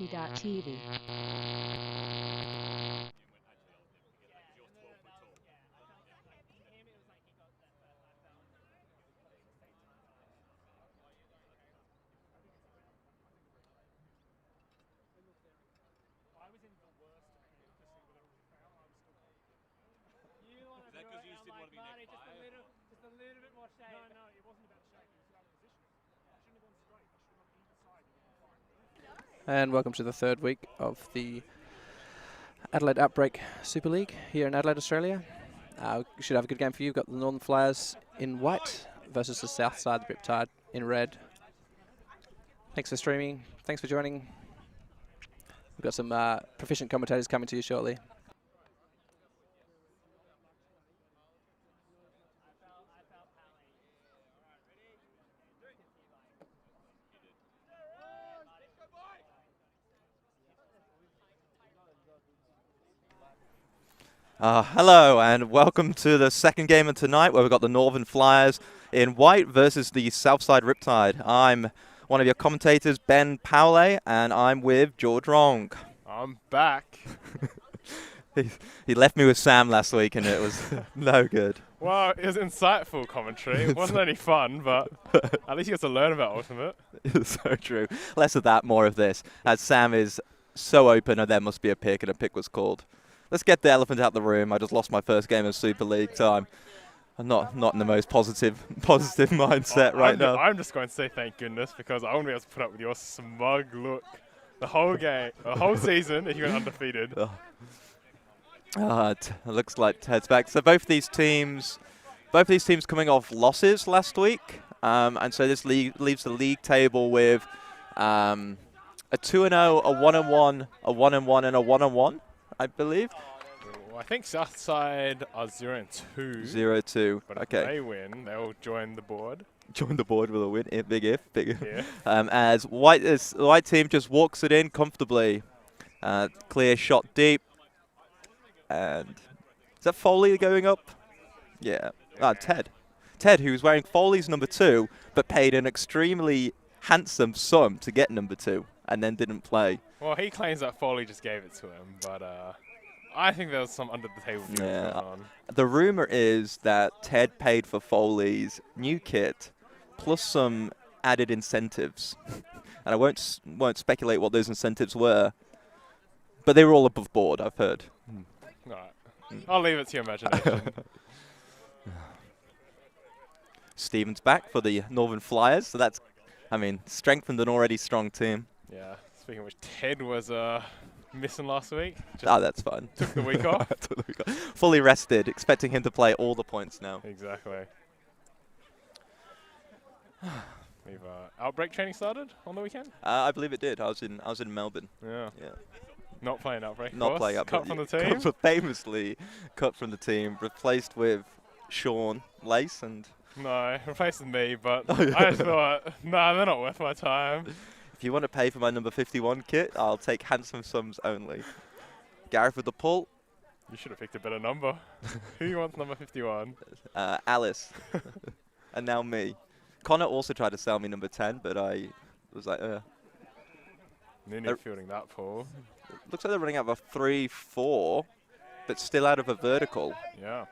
Variety.tv. And welcome to the third week of the Adelaide Outbreak Super League here in Adelaide, Australia. We should have a good game for you. We've got the Northern Flyers in white versus the Southside, the Riptide, in red. Thanks for streaming. Thanks for joining. We've got some proficient commentators coming to you shortly. Hello and welcome to the second game of tonight where we've got the Northern Flyers in white versus the Southside Riptide. I'm one of your commentators, Ben Powley, and I'm with George Wrong. I'm back. He left me with Sam last week and it was no good. Well, it was insightful commentary. It wasn't any fun, but at least you got to learn about Ultimate. It's so true. Less of that, more of this. As Sam is so open and there must be a pick and a pick was called. Let's get the elephant out of the room. I just lost my first game of Super League, so I'm not in the most positive mindset right now. I'm just going to say thank goodness because I won't be able to put up with your smug look the whole game, the whole season if you went undefeated. It looks like Ted's back. So both these teams coming off losses last week, and so this leaves the league table with a 2-0, a 1-1, a 1-1, and a 1-1. I believe. Well, I think Southside are 0-2. 0-2. But okay. If they win, they'll join the board. Join the board with a win. Big if. Yeah. As the white team just walks it in comfortably. Clear shot deep. And is that Foley going up? Yeah. Ted. Ted, who's wearing Foley's number 2, but paid an extremely handsome sum to get number 2. And then didn't play. Well, he claims that Foley just gave it to him, but I think there was some under-the-table deal going on. The rumor is that Ted paid for Foley's new kit, plus some added incentives. And I won't speculate what those incentives were, but they were all above board, I've heard. All right. I'll leave it to your imagination. Stephen's back for the Northern Flyers, so that's, strengthened an already strong team. Yeah. Speaking of which, Ted was missing last week. That's fine. Took the week off. Fully rested, expecting him to play all the points now. Exactly. We've Outbreak training started on the weekend? I believe it did. I was in Melbourne. Yeah. Yeah. Not playing Outbreak. Not playing Outbreak. Cut from the team. Famously cut from the team, replaced with Sean Lace and. No, replaced with me, but I thought, nah, they're not worth my time. If you want to pay for my number 51 kit, I'll take handsome sums only. Gareth with the pull. You should have picked a better number. Who wants number 51? Alice. And now me. Connor also tried to sell me number 10, but I was like, Nearly fielding that pull. Looks like they're running out of a 3-4, but still out of a vertical. Yeah.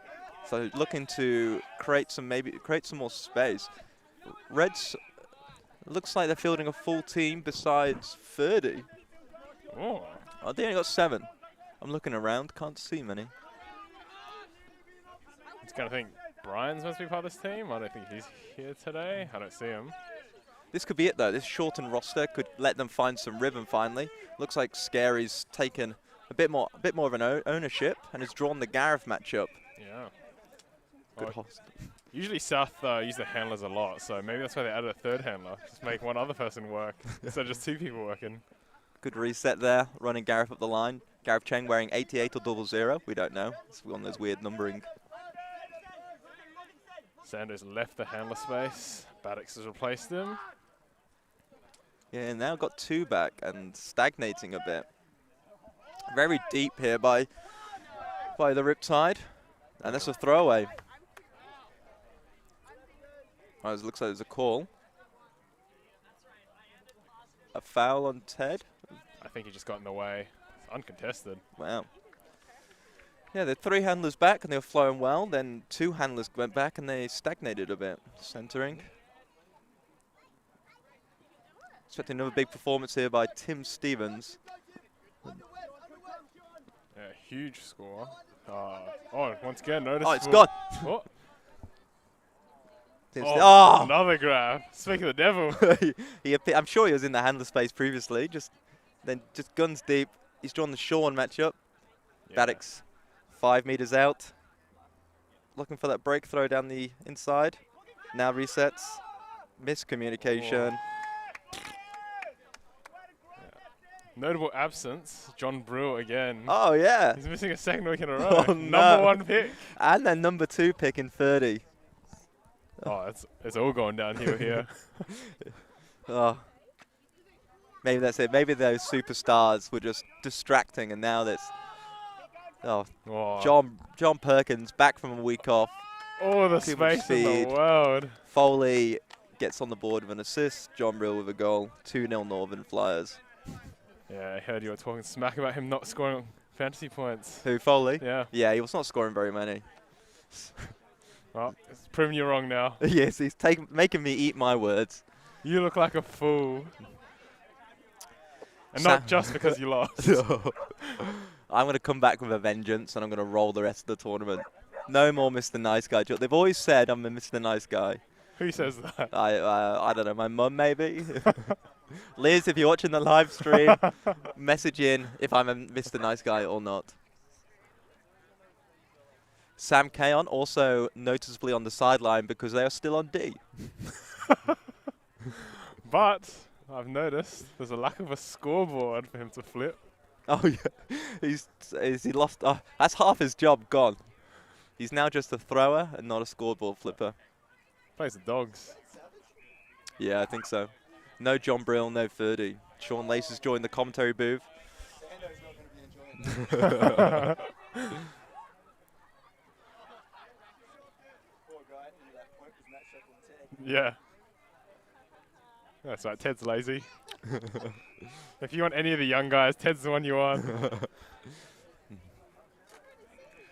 So looking to create some more space. Reds. Looks like they're fielding a full team besides 30. Oh. They only got 7. I'm looking around, can't see many. I was going to think Brian's supposed to be part of this team. I don't think he's here today. I don't see him. This could be it though. This shortened roster could let them find some rhythm finally. Looks like Scary's taken a bit more of an ownership and has drawn the Gareth matchup. Yeah. Good host. Usually South use the handlers a lot, so maybe that's why they added a third handler. Just make one other person work instead of just 2 people working. Good reset there, running Gareth up the line. Gareth Cheng wearing 88 or 00. We don't know. It's one of those weird numbering. Sanders left the handler space. Madx has replaced him. Yeah, now got 2 back and stagnating a bit. Very deep here by the Riptide. And that's a throwaway. Oh, it looks like there's a call. A foul on Ted. I think he just got in the way. It's uncontested. Wow. Yeah, the 3 handlers back and they were flowing well. Then 2 handlers went back and they stagnated a bit. Centering. Expecting another big performance here by Tim Stevens. Yeah, huge score. Oh, once again, notice. Oh, it's gone. Oh. Oh! Another grab. Speaking of the devil. I'm sure he was in the handler space previously. Just guns deep. He's drawn the Sean matchup. Yeah. Madx 5 meters out. Looking for that break throw down the inside. Now resets. Miscommunication. Notable absence, John Brill again. Oh, yeah. He's missing a second week in a row. Oh, Number 1 pick. And then number 2 pick in 30. Oh, it's all going downhill here. Oh. Maybe that's it. Maybe those superstars were just distracting, and now that's... Oh, John Perkins back from a week off. All the Too much space in speed. the world. Foley gets on the board with an assist. John Brill with a goal. 2-0 Northern Flyers. Yeah, I heard you were talking smack about him not scoring fantasy points. Who, Foley? Yeah. Yeah, he was not scoring very many. Well, it's proving you wrong now. Yes, he's making me eat my words. You look like a fool. And not just because you lost. I'm going to come back with a vengeance, and I'm going to roll the rest of the tournament. No more Mr. Nice Guy. They've always said I'm a Mr. Nice Guy. Who says that? I don't know, my mum maybe. Liz, if you're watching the live stream, message in if I'm a Mr. Nice Guy or not. Sam Kaon also noticeably on the sideline because they are still on D. But I've noticed there's a lack of a scoreboard for him to flip. Oh yeah, he lost. That's half his job gone. He's now just a thrower and not a scoreboard flipper. Plays the Dogs. Yeah, I think so. No John Brill, no 30. Sean Lace has joined the commentary booth. Yeah. That's right, Ted's lazy. If you want any of the young guys, Ted's the one you want.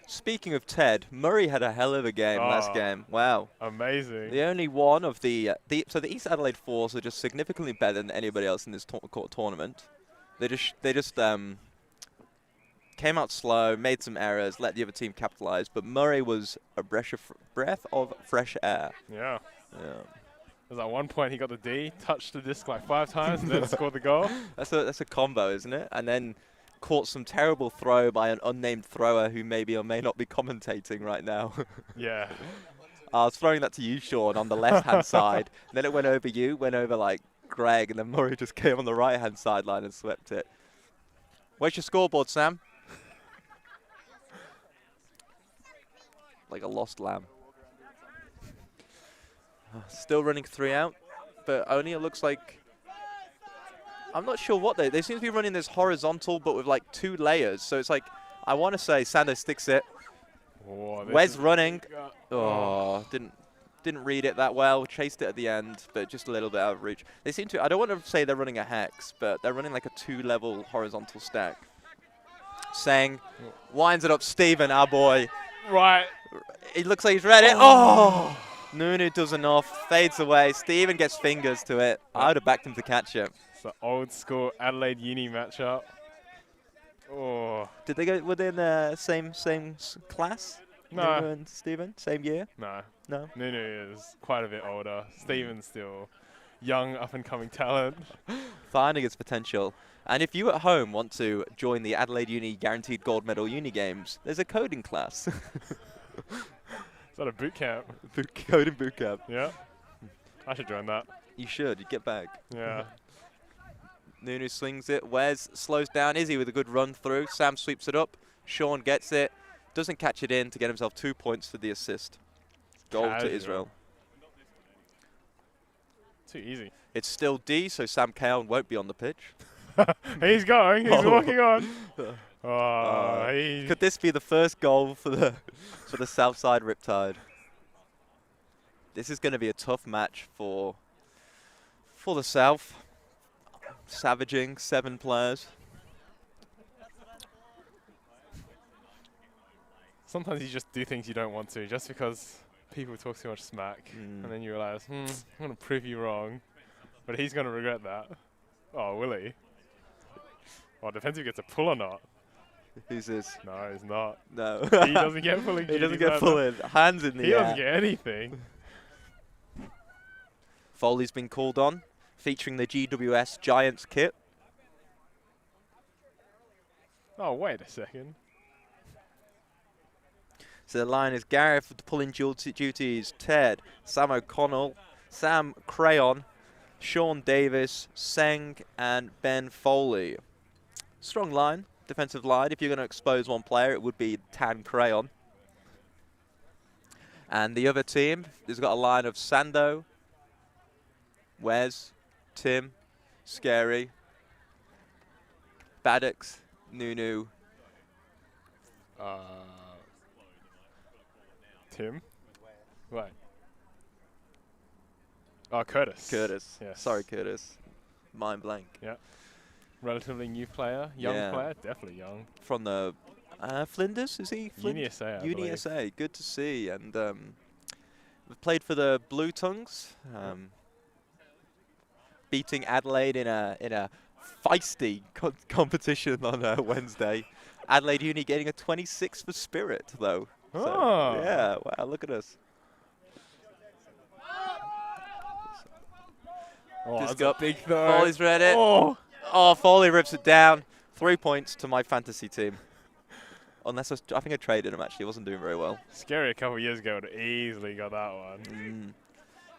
Speaking of Ted, Murray had a hell of a game last game. Wow. Amazing. The only one of the East Adelaide Force are just significantly better than anybody else in this tournament. They just came out slow, made some errors, let the other team capitalize. But Murray was a breath of fresh air. Yeah. Yeah. There's at one point he got the D, touched the disc like 5 times, and then scored the goal. That's a combo, isn't it? And then caught some terrible throw by an unnamed thrower who maybe or may not be commentating right now. Yeah. I was throwing that to you, Sean, on the left-hand side. Then it went over you, went over like Greg, and then Murray just came on the right-hand sideline and swept it. Where's your scoreboard, Sam? Like a lost lamb. Still running 3 out, but only it looks like... I'm not sure what they seem to be running this horizontal, but with like 2 layers. So it's like, I want to say Sando sticks it. Oh, Wes running. Oh, didn't read it that well. Chased it at the end, but just a little bit out of reach. They seem to, I don't want to say they're running a hex, but they're running like a 2-level horizontal stack. Sang winds it up. Stephen, our boy. Right. It looks like he's read it. Oh! Nunu does enough. Fades away. Stephen gets fingers to it. I would have backed him to catch it. It's the old school Adelaide Uni matchup. Oh. Did they go? Were they in the same class? No. Nunu and Stephen, same year? No. No. Nunu is quite a bit older. Stephen's still young, up-and-coming talent. Finding its potential. And if you at home want to join the Adelaide Uni Guaranteed Gold Medal Uni Games, there's a coding class. Is that a boot camp? Coding boot camp. Yeah. I should join that. You should. You'd get back. Yeah. Nunu slings it. Wes slows down. Izzy with a good run through. Sam sweeps it up. Sean gets it. Doesn't catch it in to get himself 2 points for the assist. Goal to Israel. Too easy. It's still D, so Sam Kaon won't be on the pitch. He's going. He's walking on. Could this be the first goal for the Southside Riptide? This is going to be a tough match for the South. Savaging 7 players. sometimes you just do things you don't want to, just because people talk too much smack, and then you realise, I'm going to prove you wrong, but he's going to regret that. Oh, will he? Well, it depends if he gets a pull or not. Who's this? No, he's not. No. He doesn't get pulling. He doesn't get pulling. Hands in the He air. doesn't get anything. Foley's been called on, featuring the GWS Giants kit. Oh, wait a second. So the line is Gareth with the pulling duties, Ted, Sam O'Connell, Sam Crayon, Sean Davis, Seng, and Ben Foley. Strong line, defensive line. If you're going to expose one player, it would be Tan Crayon. And the other team has got a line of Sando, Wes, Tim, Scary, Baddox, Nunu. Tim? Wait. Oh, Curtis. Curtis. Yes. Sorry, Curtis. Mind blank. Yeah. Relatively new player. Young player. Definitely young. From the Flinders, is he? UniSA, I believe. UniSA. Good to see. And we've played for the Blue Tongues, beating Adelaide in a feisty competition on Wednesday. Adelaide Uni getting a 26 for Spirit, though. So, yeah, wow, look at us. Oh, Just that's a big throw. Foley's read it. Oh, Foley rips it down. 3 points to my fantasy team. Unless I think I traded him, actually. He wasn't doing very well. Scary a couple of years ago would have easily got that one.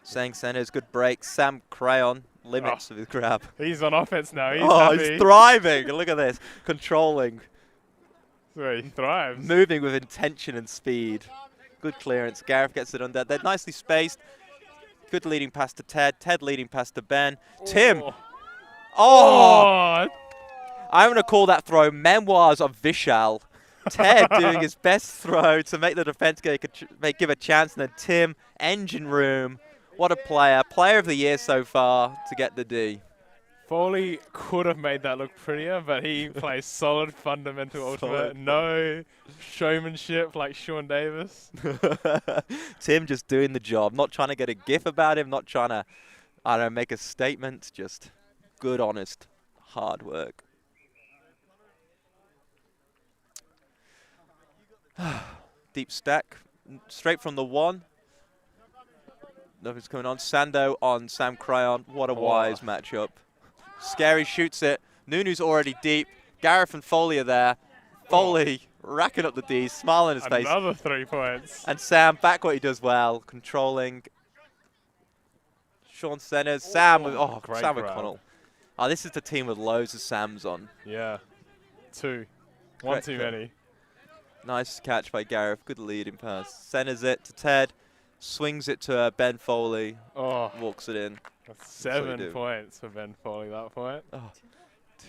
Sang centers, good break. Sam Crayon, limits of his grab. He's on offense now. He's happy. He's thriving. Look at this. Controlling. So he thrives. Moving with intention and speed. Good clearance. Gareth gets it under. They're nicely spaced. Good leading pass to Ted. Ted leading pass to Ben. Tim. Oh! I'm going to call that throw Memoirs of Vishal. Ted doing his best throw to make the defense give a chance. And then Tim, engine room. What a player. Player of the year so far to get the D. Foley could have made that look prettier, but he plays solid fundamental ultimate. No showmanship like Sean Davis. Tim just doing the job. Not trying to get a gif about him. Not trying to, I don't know, make a statement. Just good, honest, hard work. Deep stack. Straight from the one. Nothing's coming on. Sando on Sam Crayon. What a wise matchup. Scary shoots it. Nunu's already deep. Gareth and Foley are there. Foley racking up the Ds, smile on his face. Another 3 points. And Sam back what he does well, controlling. Sean Centers. Sam with, Sam O'Connell. Oh, this is the team with loads of Sams on. Yeah. 2. One too many. Nice catch by Gareth. Good leading pass. Centers it to Ted. Swings it to Ben Foley. Walks it in. That's 7 points for Ben Foley that point.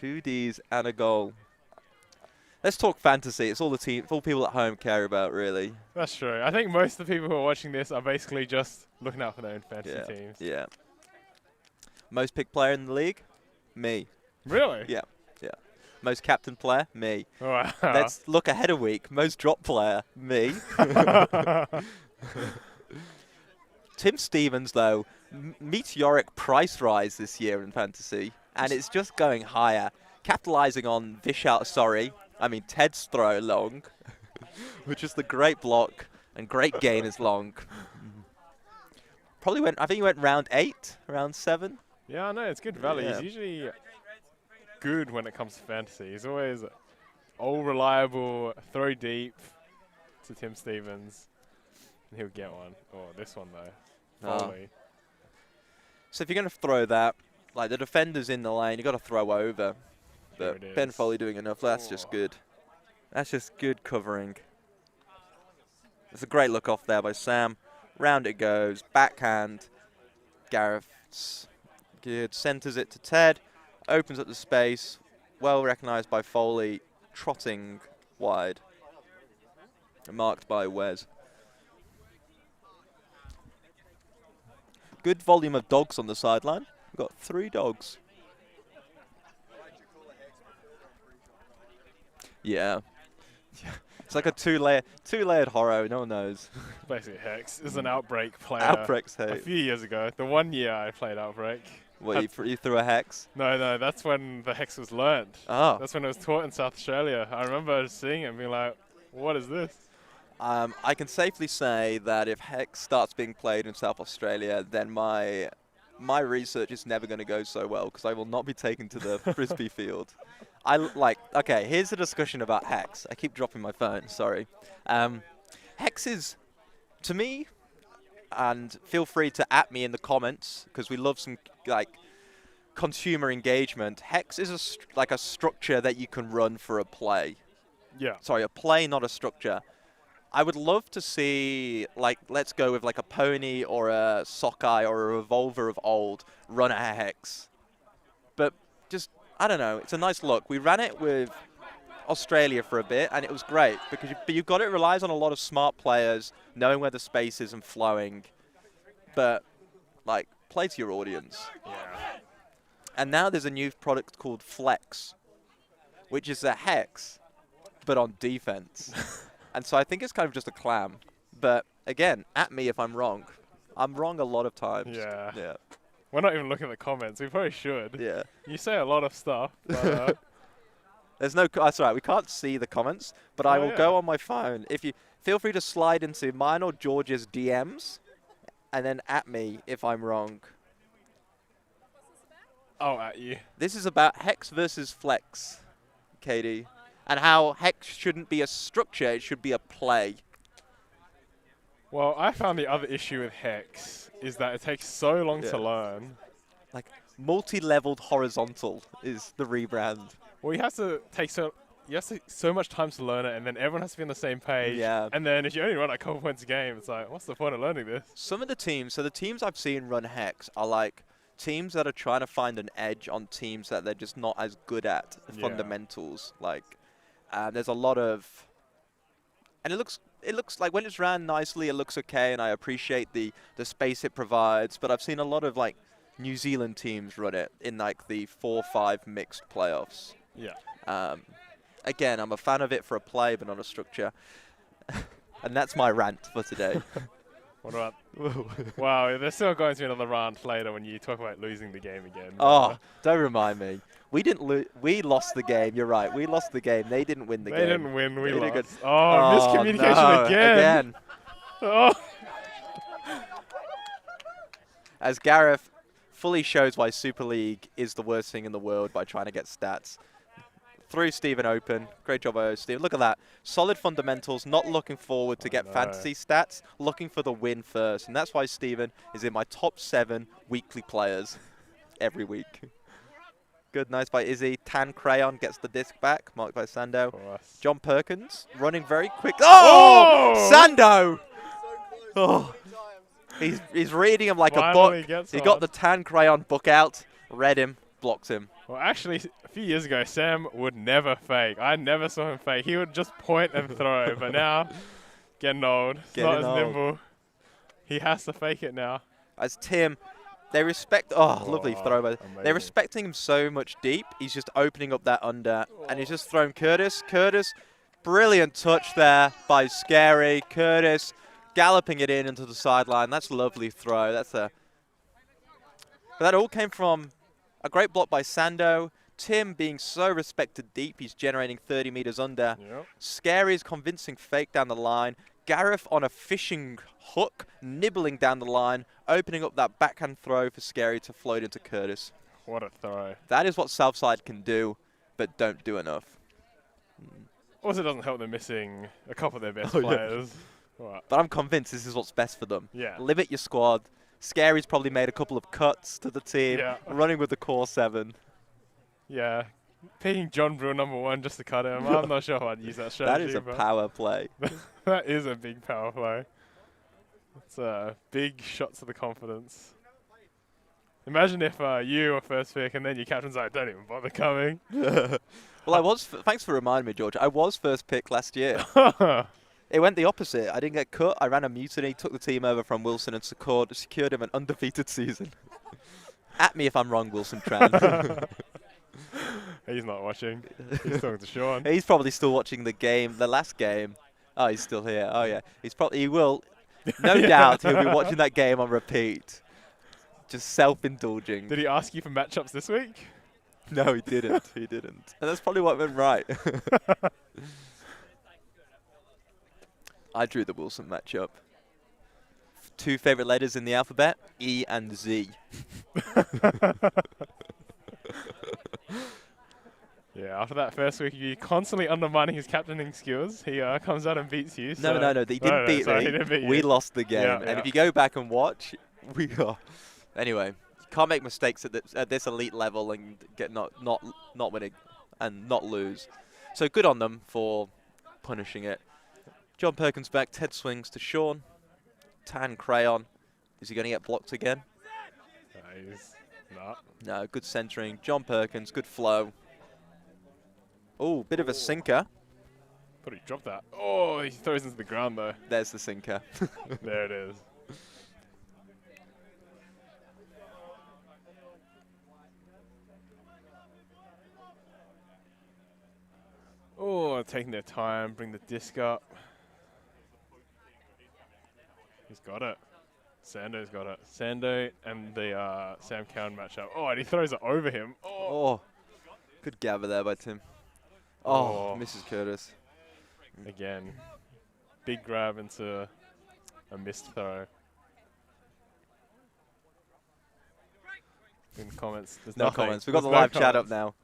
2 Ds and a goal. Let's talk fantasy. It's all people at home care about, really. That's true. I think most of the people who are watching this are basically just looking out for their own fantasy teams. Yeah. Most picked player in the league? Me. Really? Yeah. Most captain player? Me. Wow. Let's look ahead a week. Most drop player? Me. Tim Stevens, though, meteoric price rise this year in fantasy, and it's just going higher. Capitalizing on Ted's throw long, which is the great block and great gain is long. I think he went round 8, round 7. Yeah, I know, it's good value. He's usually good when it comes to fantasy. He's always all reliable, throw deep to Tim Stevens, and he'll get one. Oh, this one, though. Foley. So if you're going to throw that, like the defender's in the lane, you've got to throw over. But Ben Foley doing enough, that's just good. That's just good covering. It's a great look off there by Sam. Round it goes, backhand. Gareth's good, centers it to Ted. Opens up the space, well recognized by Foley, trotting wide. Marked by Wes. Good volume of dogs on the sideline. We've got 3 dogs. Yeah. It's like a two-layered horror. No one knows. Basically, Hex is an Outbreak player. Outbreak's A hate. few years ago, the 1 year I played Outbreak. What, you threw a hex? No, that's when the Hex was learned. Oh. That's when it was taught in South Australia. I remember seeing it and being like, what is this? I can safely say that if Hex starts being played in South Australia, then my research is never going to go so well because I will not be taken to the frisbee field. Okay, here's a discussion about Hex. I keep dropping my phone, sorry. Hex is, to me, and feel free to at me in the comments because we love some consumer engagement. Hex is a structure that you can run for a play. Yeah. Sorry, a play, not a structure. I would love to see, let's go with a pony or a sockeye or a revolver of old run a Hex. But just, I don't know, it's a nice look. We ran it with Australia for a bit, and it was great because you've got it relies on a lot of smart players knowing where the space is and flowing. But, play to your audience. Yeah. And now there's a new product called Flex, which is a Hex, but on defense. And so I think it's kind of just a clam. But again, at me if I'm wrong. I'm wrong a lot of times. Yeah. Yeah. We're not even looking at the comments. We probably should. Yeah. You say a lot of stuff. But, There's no. That's all right. We can't see the comments, but I will go on my phone. If you feel free to slide into mine or George's DMs, and then at me if I'm wrong. Oh, at you. This is about Hex versus Flex, Katie, and how Hex shouldn't be a structure; it should be a play. Well, I found the other issue with Hex is that it takes so long to learn. Multi-leveled horizontal is the rebrand. Well, you have to take so much time to learn it, and then everyone has to be on the same page. Yeah. And then if you only run a couple points a game, it's like, what's the point of learning this? Some of the teams, so the teams I've seen run Hex are teams that are trying to find an edge on teams that they're just not as good at the fundamentals. There's a lot of, and it looks like when it's ran nicely, it looks okay, and I appreciate the space it provides. But I've seen a lot of New Zealand teams run it in the 4-5 mixed playoffs. Yeah. Again, I'm a fan of it for a play, but not a structure. And that's my rant for today. What about? Wow, there's still going to be another rant later when you talk about losing the game again. Oh, don't remind me. We didn't we lost the game. You're right. We lost the game. They didn't win the game. They didn't win. We lost. Good. Oh, miscommunication again. Oh. As Gareth fully shows why Super League is the worst thing in the world by trying to get stats. Threw Stephen open. Great job, Stephen. Look at that. Solid fundamentals, not looking forward to get fantasy stats, looking for the win first. And that's why Stephen is in my top 7 weekly players every week. Good, nice by Izzy. Tan Crayon gets the disc back, marked by Sando. John Perkins running very quick. Oh! Sando! Oh. He's reading him like Finally a book. He got the Tan Crayon book out, read him, blocked him. Well, actually, a few years ago, Sam would never fake. I never saw him fake. He would just point and throw. But now, getting old. It's not as nimble. He has to fake it now. As Tim, they respect... Oh, lovely throw. By, they're respecting him so much deep. He's just opening up that under. And he's just thrown Curtis. Curtis, brilliant touch there by Scary. Curtis galloping it in into the sideline. That's a lovely throw. That's a... But that all came from a great block by Sando. Tim being so respected deep, he's generating 30 meters under. Yep. Scary's convincing fake down the line. Gareth on a fishing hook, nibbling down the line, opening up that backhand throw for Scary to float into Curtis. What a throw. That is what Southside can do, but don't do enough. Also, it doesn't help they're missing a couple of their best players. Right. But I'm convinced this is what's best for them. Yeah. Limit your squad. Scary's probably made a couple of cuts to the team, running with the core 7. Yeah. Picking John Brew #1 just to cut him. I'm not sure if I'd use that strategy. That is a power play. That is a big power play. It's a big shot to the confidence. Imagine if you were first pick and then your captain's like, don't even bother coming. Well, I was. Thanks for reminding me, George. I was first pick last year. It went the opposite. I didn't get cut. I ran a mutiny, took the team over from Wilson and secured him an undefeated season. At me if I'm wrong, Wilson Tran. He's not watching. He's talking to Sean. He's probably still watching the last game. Oh, he's still here. Oh, yeah. He will, no doubt, he'll be watching that game on repeat. Just self-indulging. Did he ask you for matchups this week? No, he didn't. He didn't. And that's probably what went right. I drew the Wilson matchup. 2 favorite letters in the alphabet, E and Z. Yeah, after that first week, you constantly undermining his captaining skills. He comes out and beats you. No, he didn't beat me. He didn't beat We you. lost the game. Yeah, and yeah. if you go back and watch, we are. Anyway, you can't make mistakes at this elite level and get not winning and not lose. So good on them for punishing it. John Perkins back, Ted swings to Sean. Tan crayon. Is he going to get blocked again? He's not. No, good centering. John Perkins, good flow. Oh, bit of a sinker. Thought he dropped that. Oh, he throws into the ground though. There's the sinker. There it is. Oh, taking their time, bring the disc up. He's got it. Sando's got it. Sando and the Sam Cowan matchup. Oh, and he throws it over him. Oh, good gather there by Tim. Oh, Mrs. Curtis. Again, big grab into a missed throw. In comments, there's No nothing. comments. We've got There's the no live chat up comments. now.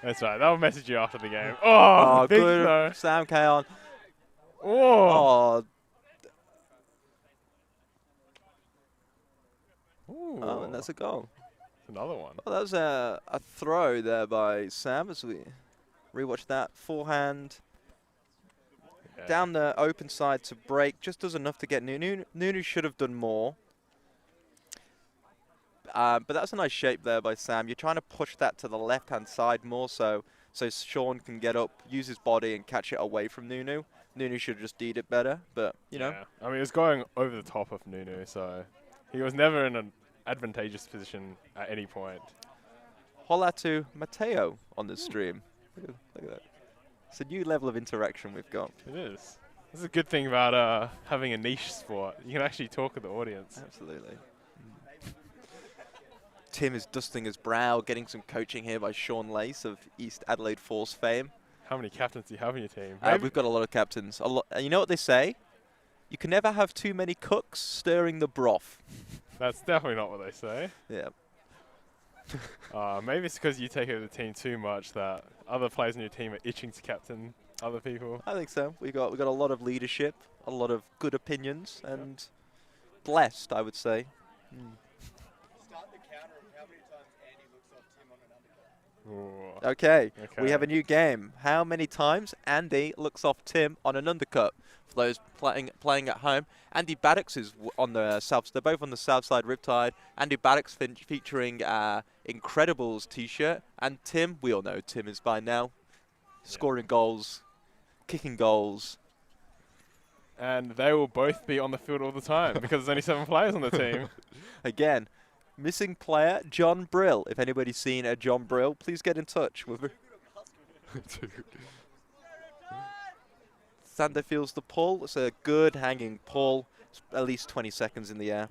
That's right. They'll message you after the game. Oh, big good. throw. Sam Cowan. Oh. Ooh. Oh, and that's a goal. Another one. Well, that was a throw there by Sam as we rewatch that. Forehand. Yeah. Down the open side to break. Just does enough to get Nunu. Nunu should have done more. But that's a nice shape there by Sam. You're trying to push that to the left-hand side more so Sean can get up, use his body, and catch it away from Nunu. Nunu should have just deed it better, but, you know. Yeah. I mean, it was going over the top of Nunu, so he was never in an advantageous position at any point. Holla to Matteo on the stream. Look at that. It's a new level of interaction we've got. It is. This is a good thing about having a niche sport. You can actually talk with the audience. Absolutely. Tim is dusting his brow, getting some coaching here by Sean Lace of East Adelaide Force fame. How many captains do you have in your team? We've got a lot of captains. You know what they say? You can never have too many cooks stirring the broth. That's definitely not what they say. Yeah. Maybe it's because you take over the team too much that other players in your team are itching to captain other people. I think so. We got a lot of leadership, a lot of good opinions, and blessed, I would say. Start the counter of how many times Andy looks off Tim on an undercut. Ooh. Okay, we Okay. have a new game. How many times Andy looks off Tim on an undercut? For those playing at home, Andy Baddocks is on the south. They're both on the Southside Riptide. Andy Baddocks featuring Incredibles T-shirt, and Tim. We all know Tim is by now, scoring goals, kicking goals. And they will both be on the field all the time because there's only 7 players on the team. Again, missing player John Brill. If anybody's seen a John Brill, please get in touch. Sander feels the pull. It's a good hanging pull. It's at least 20 seconds in the air.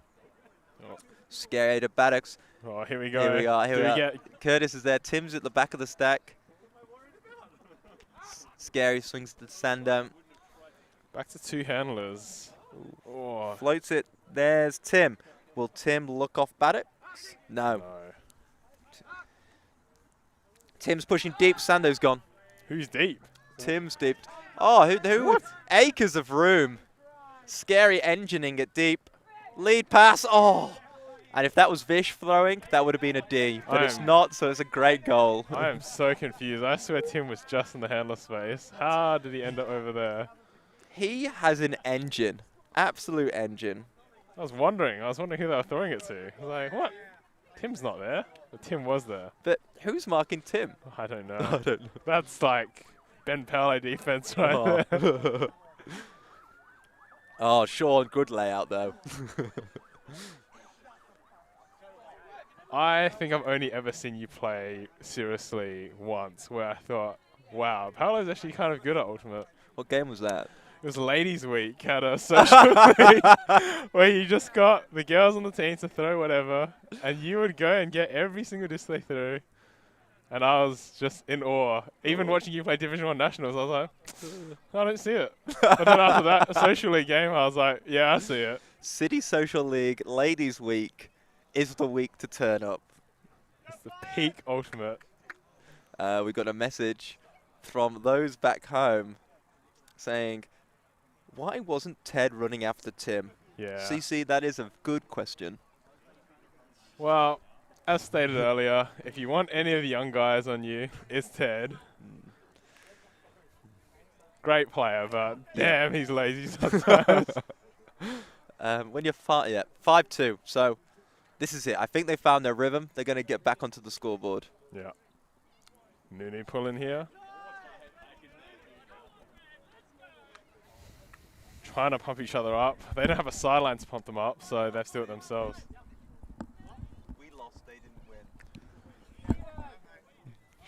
Oh. Scary to Baddocks. Oh, here we go. Here we are. Here Do we we are. get Curtis is there. Tim's at the back of the stack. Scary swings to Sander. back to 2 handlers? Oh, Floats it. There's Tim. Will Tim look off Baddocks? No. no. Tim's pushing deep. Sando's gone. Who's deep? Tim's deep. Oh, who? What? Acres of room. Scary engineing it deep. Lead pass. Oh. And if that was Vish throwing, that would have been a D. But it's not, so it's a great goal. I am so confused. I swear Tim was just in the handler space. How did he end up over there? He has an engine. Absolute engine. I was wondering who they were throwing it to. I was like, what? Tim's not there. But Tim was there. But who's marking Tim? I don't know. I don't know. That's like Ben Pele defense right there. Oh, Sean, good layout though. I think I've only ever seen you play seriously once, where I thought, wow, Paolo's actually kind of good at Ultimate. What game was that? It was Ladies' Week at a social league where you just got the girls on the team to throw whatever, and you would go and get every single disc they threw. And I was just in awe. Even watching you play Division 1 Nationals, I was like, I don't see it. But then after that social league game, I was like, yeah, I see it. City Social League Ladies Week is the week to turn up. It's the peak Ultimate. We got a message from those back home saying, why wasn't Ted running after Tim? Yeah. CC, that is a good question. Well, as stated earlier, if you want any of the young guys on you, it's Ted. Great player, but damn, he's lazy sometimes. When you're 5-2, so this is it. I think they found their rhythm. They're going to get back onto the scoreboard. Yeah. Nuni pulling here. Trying to pump each other up. They don't have a sideline to pump them up, so they have to do it themselves. We lost, they didn't win.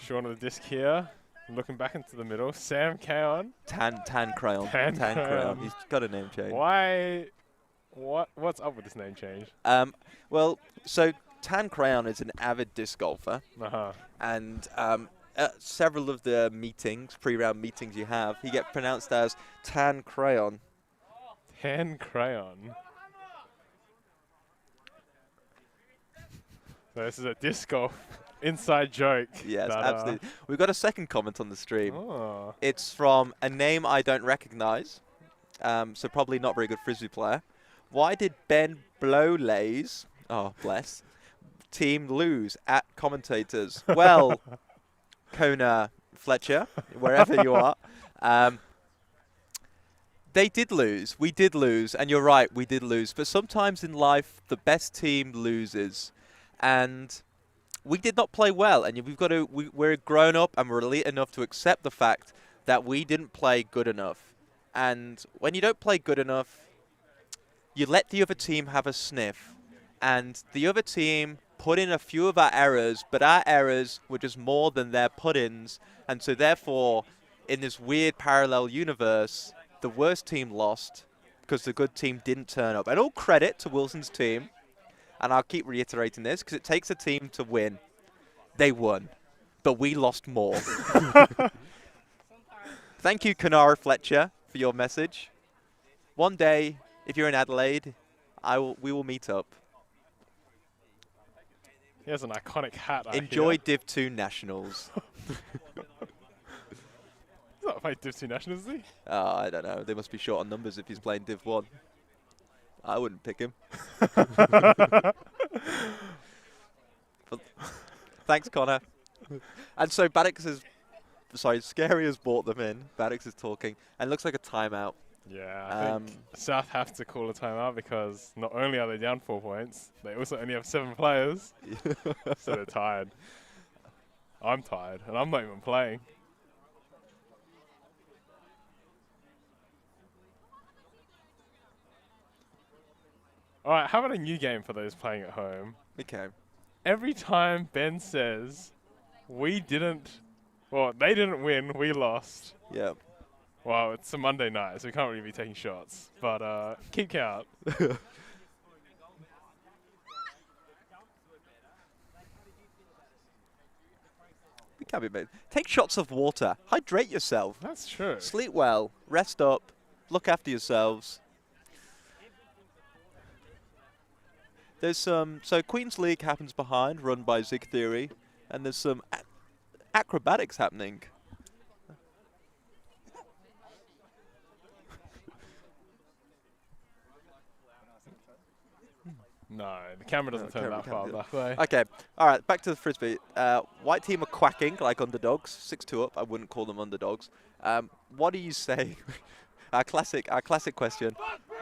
Short of the disc here. Looking back into the middle. Sam Kaon. Tan Crayon. Tan Crayon. He's got a name change. Why? What's up with this name change? Well, so Tan Crayon is an avid disc golfer. And several of the meetings, pre-round meetings you have, he gets pronounced as Tan Crayon. Tan Crayon. So this is a disc golf inside joke. Yes, absolutely. We've got a second comment on the stream. Oh. It's from a name I don't recognize, so probably not very good frisbee player. Why did Ben Blowlays, oh bless, team lose at commentators? Well, Kona Fletcher, wherever you are, they did lose. We did lose, and you're right, we did lose. But sometimes in life, the best team loses, and we did not play well. And we've got to. We're grown up, and we're elite enough to accept the fact that we didn't play good enough. And when you don't play good enough, you let the other team have a sniff, and the other team put in a few of our errors, but our errors were just more than their put-ins, and so therefore, in this weird parallel universe, the worst team lost because the good team didn't turn up. And all credit to Wilson's team, and I'll keep reiterating this because it takes a team to win. They won, but we lost more. Thank you, Kanara Fletcher, for your message. One day, if you're in Adelaide, we will meet up. He has an iconic hat. Enjoy Div 2 Nationals. He's not playing Div 2 Nationals, is he? I don't know. They must be short on numbers if he's playing Div 1. I wouldn't pick him. Thanks, Connor. And so Scary has brought them in. Baddox is talking. And it looks like a timeout. Yeah, I think South have to call a timeout because not only are they down 4 points, they also only have 7 players. So they're tired. I'm tired, and I'm not even playing. All right, how about a new game for those playing at home? Okay. Every time Ben says, they didn't win, we lost. Yeah. Well, it's a Monday night, so we can't really be taking shots. But keep count. We can't be made. Take shots of water. Hydrate yourself. That's true. Sleep well. Rest up. Look after yourselves. There's some. So Queen's League happens behind, run by Zig Theory, and there's some acrobatics happening. No, the camera doesn't turn that far that way. Okay, all right, back to the Frisbee. White team are quacking like underdogs, 6-2 up. I wouldn't call them underdogs. What do you say? Our classic question.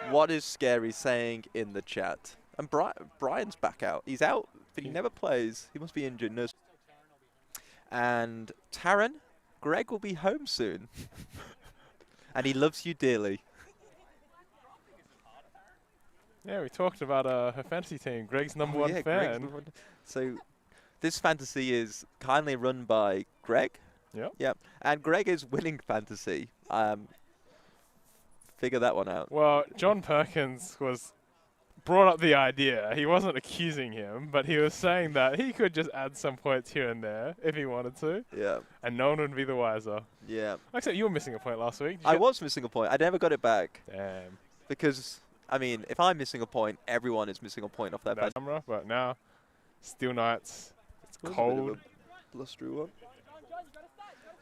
What is Scary saying in the chat? And Brian's back out. He's out, but he never plays. He must be injured. And Taran, Greg will be home soon. And he loves you dearly. Yeah, we talked about her fantasy team. Greg's number one fan. So this fantasy is kindly run by Greg. Yep. Yep. And Greg is winning fantasy. Figure that one out. Well, John Perkins brought up the idea. He wasn't accusing him, but he was saying that he could just add some points here and there if he wanted to, Yeah. and no one would be the wiser. Yeah. Except you were missing a point last week. I was missing a point. I never got it back. Damn. Because, I mean, if I'm missing a point, everyone is missing a point off that No camera, but now, Steel Knights, it's That was a bit of cold. a blustery one.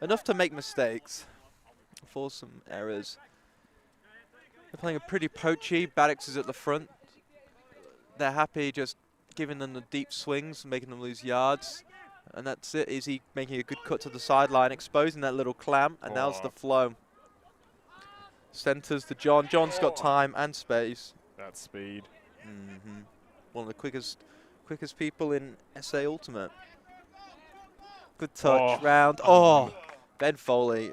Enough to make mistakes. Force some errors. They're playing a pretty poachy. Madx is at the front. They're happy just giving them the deep swings, making them lose yards. And that's it. Is he making a good cut to the sideline, exposing that little clamp, and now's the flow. Centres to John. John's got time and space. That's speed. One of the quickest people in SA Ultimate. Good touch round. Oh, Ben Foley.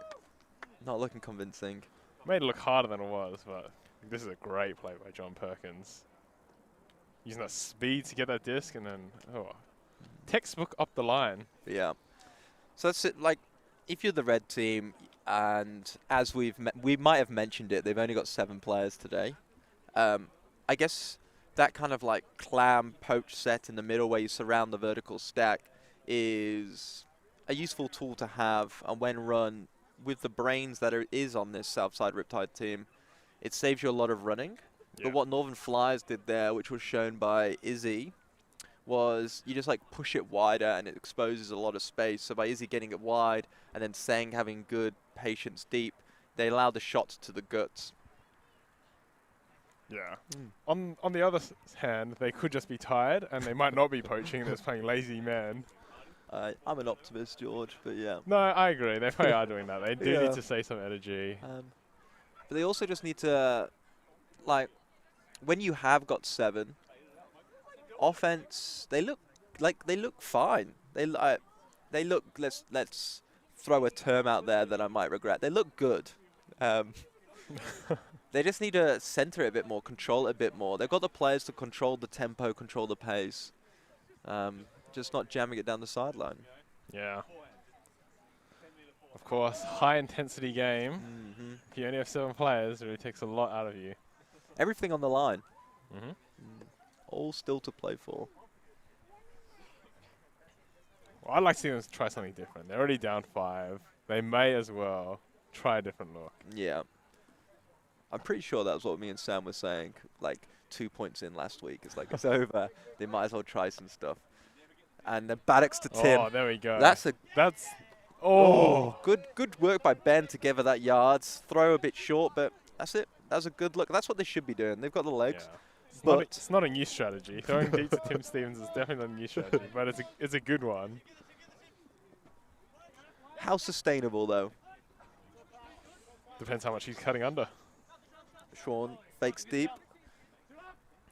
Not looking convincing. Made it look harder than it was, but this is a great play by John Perkins. Using that speed to get that disc and then, textbook up the line. Yeah. So that's it. Like, if you're the red team, and as we might have mentioned it, they've only got 7 players today. I guess that kind of like clam poach set in the middle where you surround the vertical stack is a useful tool to have, and when run with the brains that is on this Southside Riptide team, it saves you a lot of running. Yeah. But what Northern Flyers did there, which was shown by Izzy, was you just like push it wider and it exposes a lot of space. So by Izzy getting it wide and then Seng having good patience deep, they allow the shots to the guts. Yeah. On the other hand, they could just be tired and they might not be poaching. They're just playing lazy man. I'm an optimist, George, but yeah. No, I agree. They probably are doing that. They do Yeah. need to save some energy. But they also just need to, like, when you have got 7, offense, they look fine. They look. Let's throw a term out there that I might regret. They look good. They just need to center it a bit more, control it a bit more. They've got the players to control the tempo, control the pace. Just not jamming it down the sideline. Yeah. Of course, high intensity game. If you only have 7 players, it really takes a lot out of you. Everything on the line. All still to play for. Well, I'd like to see them try something different. They're already down 5. They may as well try a different look. Yeah. I'm pretty sure that was what me and Sam were saying, like 2 points in last week. It's like, it's over. They might as well try some stuff. And then Madx to Tim. Oh, there we go. That's good work by Ben to give her that yards. Throw a bit short, but that's it. That's a good look. That's what they should be doing. They've got the legs. Yeah. It's not a new strategy. Throwing deep to Tim Stevens is definitely not a new strategy, but it's a good one. How sustainable, though? Depends how much he's cutting under. Sean fakes deep.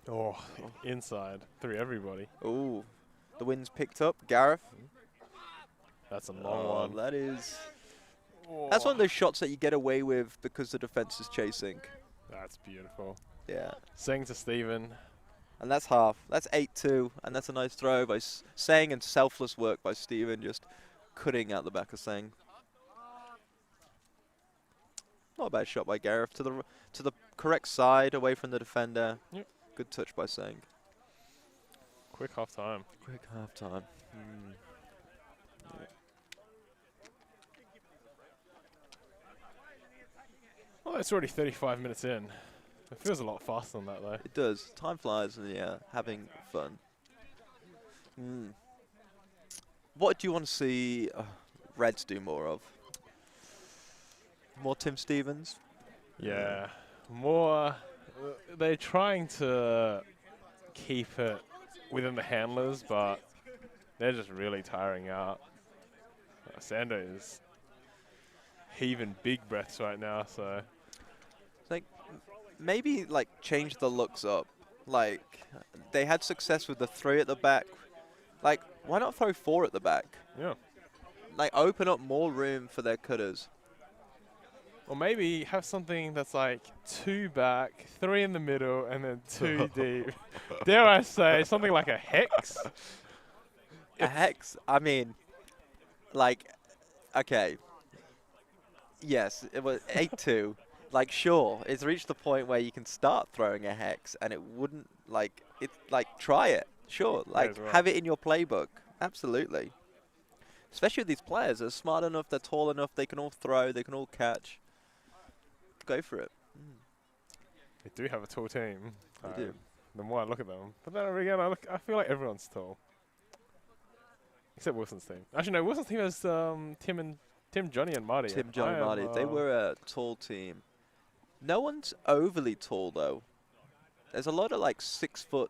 Oh, inside through everybody. Ooh. The wind's picked up. Gareth. That's a long one. That is. That's one of those shots that you get away with because the defense is chasing. That's beautiful. Yeah. Seng to Steven. And that's half. That's 8-2. And that's a nice throw by Seng and selfless work by Steven, just cutting out the back of Seng. Not a bad shot by Gareth. To the correct side, away from the defender. Yep. Good touch by Seng. Quick half time. Quick half time. Well, it's already 35 minutes in. It feels a lot faster than that, though. It does. Time flies, and yeah, having fun. What do you want to see Reds do more of? More Tim Stevens? Yeah. More. They're trying to keep it within the handlers, but they're just really tiring out. Sando is heaving big breaths right now, so. Like, maybe like change the looks up. Like, they had success with the 3 at the back. Like, why not throw 4 at the back? Yeah. Like, open up more room for their cutters. Or maybe have something that's like 2 back, 3 in the middle, and then 2 deep. Dare I say, something like a hex? A hex. I mean, like, okay. Yes, it was 8-2. Like, sure, it's reached the point where you can start throwing a hex, and it wouldn't try it. Sure, like have it in your playbook. Absolutely. Especially with these players, they're smart enough, they're tall enough, they can all throw, they can all catch. Go for it. They do have a tall team. They do. The more I look at them, but then again, I feel like everyone's tall, except Wilson's team. Actually, no, Wilson's team has Tim, Johnny, and Marty. Tim, Johnny, Marty. They were a tall team. No one's overly tall though. There's a lot of like 6'1"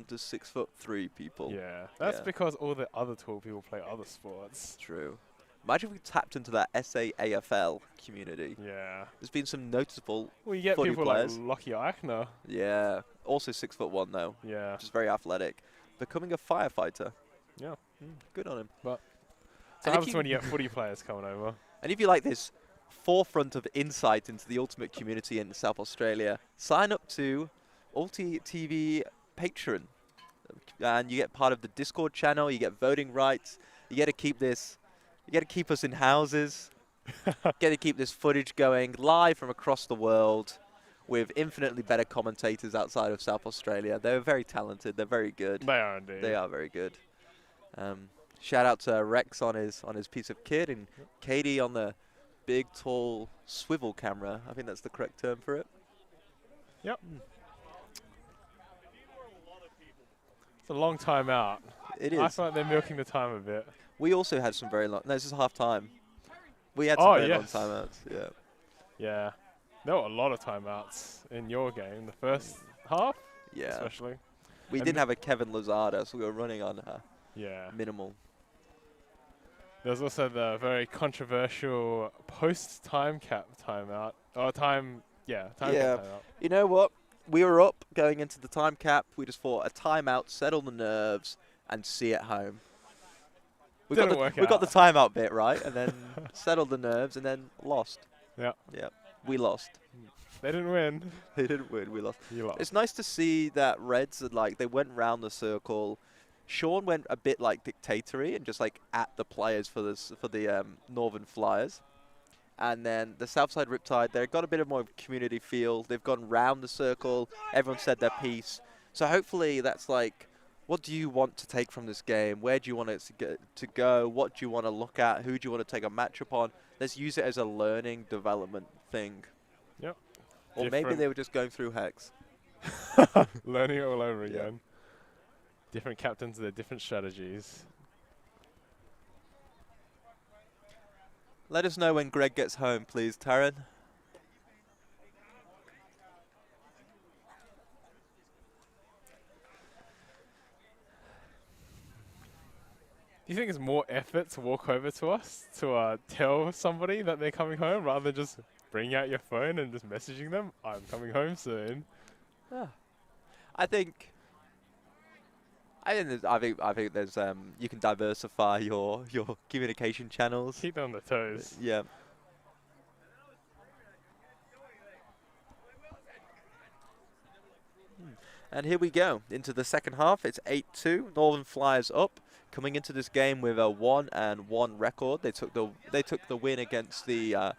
to 6'3" people. Yeah, that's because all the other tall people play other sports. True. Imagine if we tapped into that SAAFL community. Yeah. There's been some noticeable Well, you get footy people players. like Lockie Eichner. Yeah. Also 6'1" though. Yeah. Which is very athletic. Becoming a firefighter. Yeah. Good on him. But so what happens when you get footy players coming over? And if you like this forefront of insight into the ultimate community in South Australia, sign up to Ulti TV Patreon. And you get part of the Discord channel, you get voting rights, you get to keep this, you get to keep us in houses, get to keep this footage going live from across the world with infinitely better commentators outside of South Australia. They're very talented, they're very good. They are indeed. They are very good. Shout out to Rex on his piece of kit and Katie on the big, tall swivel camera. I think that's the correct term for it. Yep. It's a long time out. It is. I feel like they're milking the time a bit. We also had some very long... No, this is half time. We had some very long timeouts. Yeah. Yeah. There were a lot of timeouts in your game. The first half, Yeah. especially. We didn't have a Kevin Lazada, so we were running on minimal. There's also the very controversial post-time cap timeout. Time cap timeout. You know what? We were up going into the time cap. We just thought a timeout, settle the nerves, and see it home. We got the timeout bit right, and then settled the nerves, and then lost. Yeah. Yeah. We lost. They didn't win. They didn't win. We lost. You lost. It's nice to see that Reds they went round the circle. Sean went a bit like dictatory and just like at the players for the Northern Flyers. And then the Southside Riptide, they've got a bit of more community feel. They've gone round the circle. Everyone said their piece. So hopefully that's like, what do you want to take from this game? Where do you want it to go? What do you want to look at? Who do you want to take a matchup on? Let's use it as a learning development thing. Yep. Or maybe they were just going through hex. Learning it all over again. Different captains, their different strategies. Let us know when Greg gets home, please, Taryn. Do you think it's more effort to walk over to us to tell somebody that they're coming home rather than just bring out your phone and just messaging them, I'm coming home soon? I think there's you can diversify your communication channels. Keep them on their toes. Yeah. And here we go into the second half. It's 8-2. Northern Flyers up, coming into this game with a 1-1 record. They took the win against the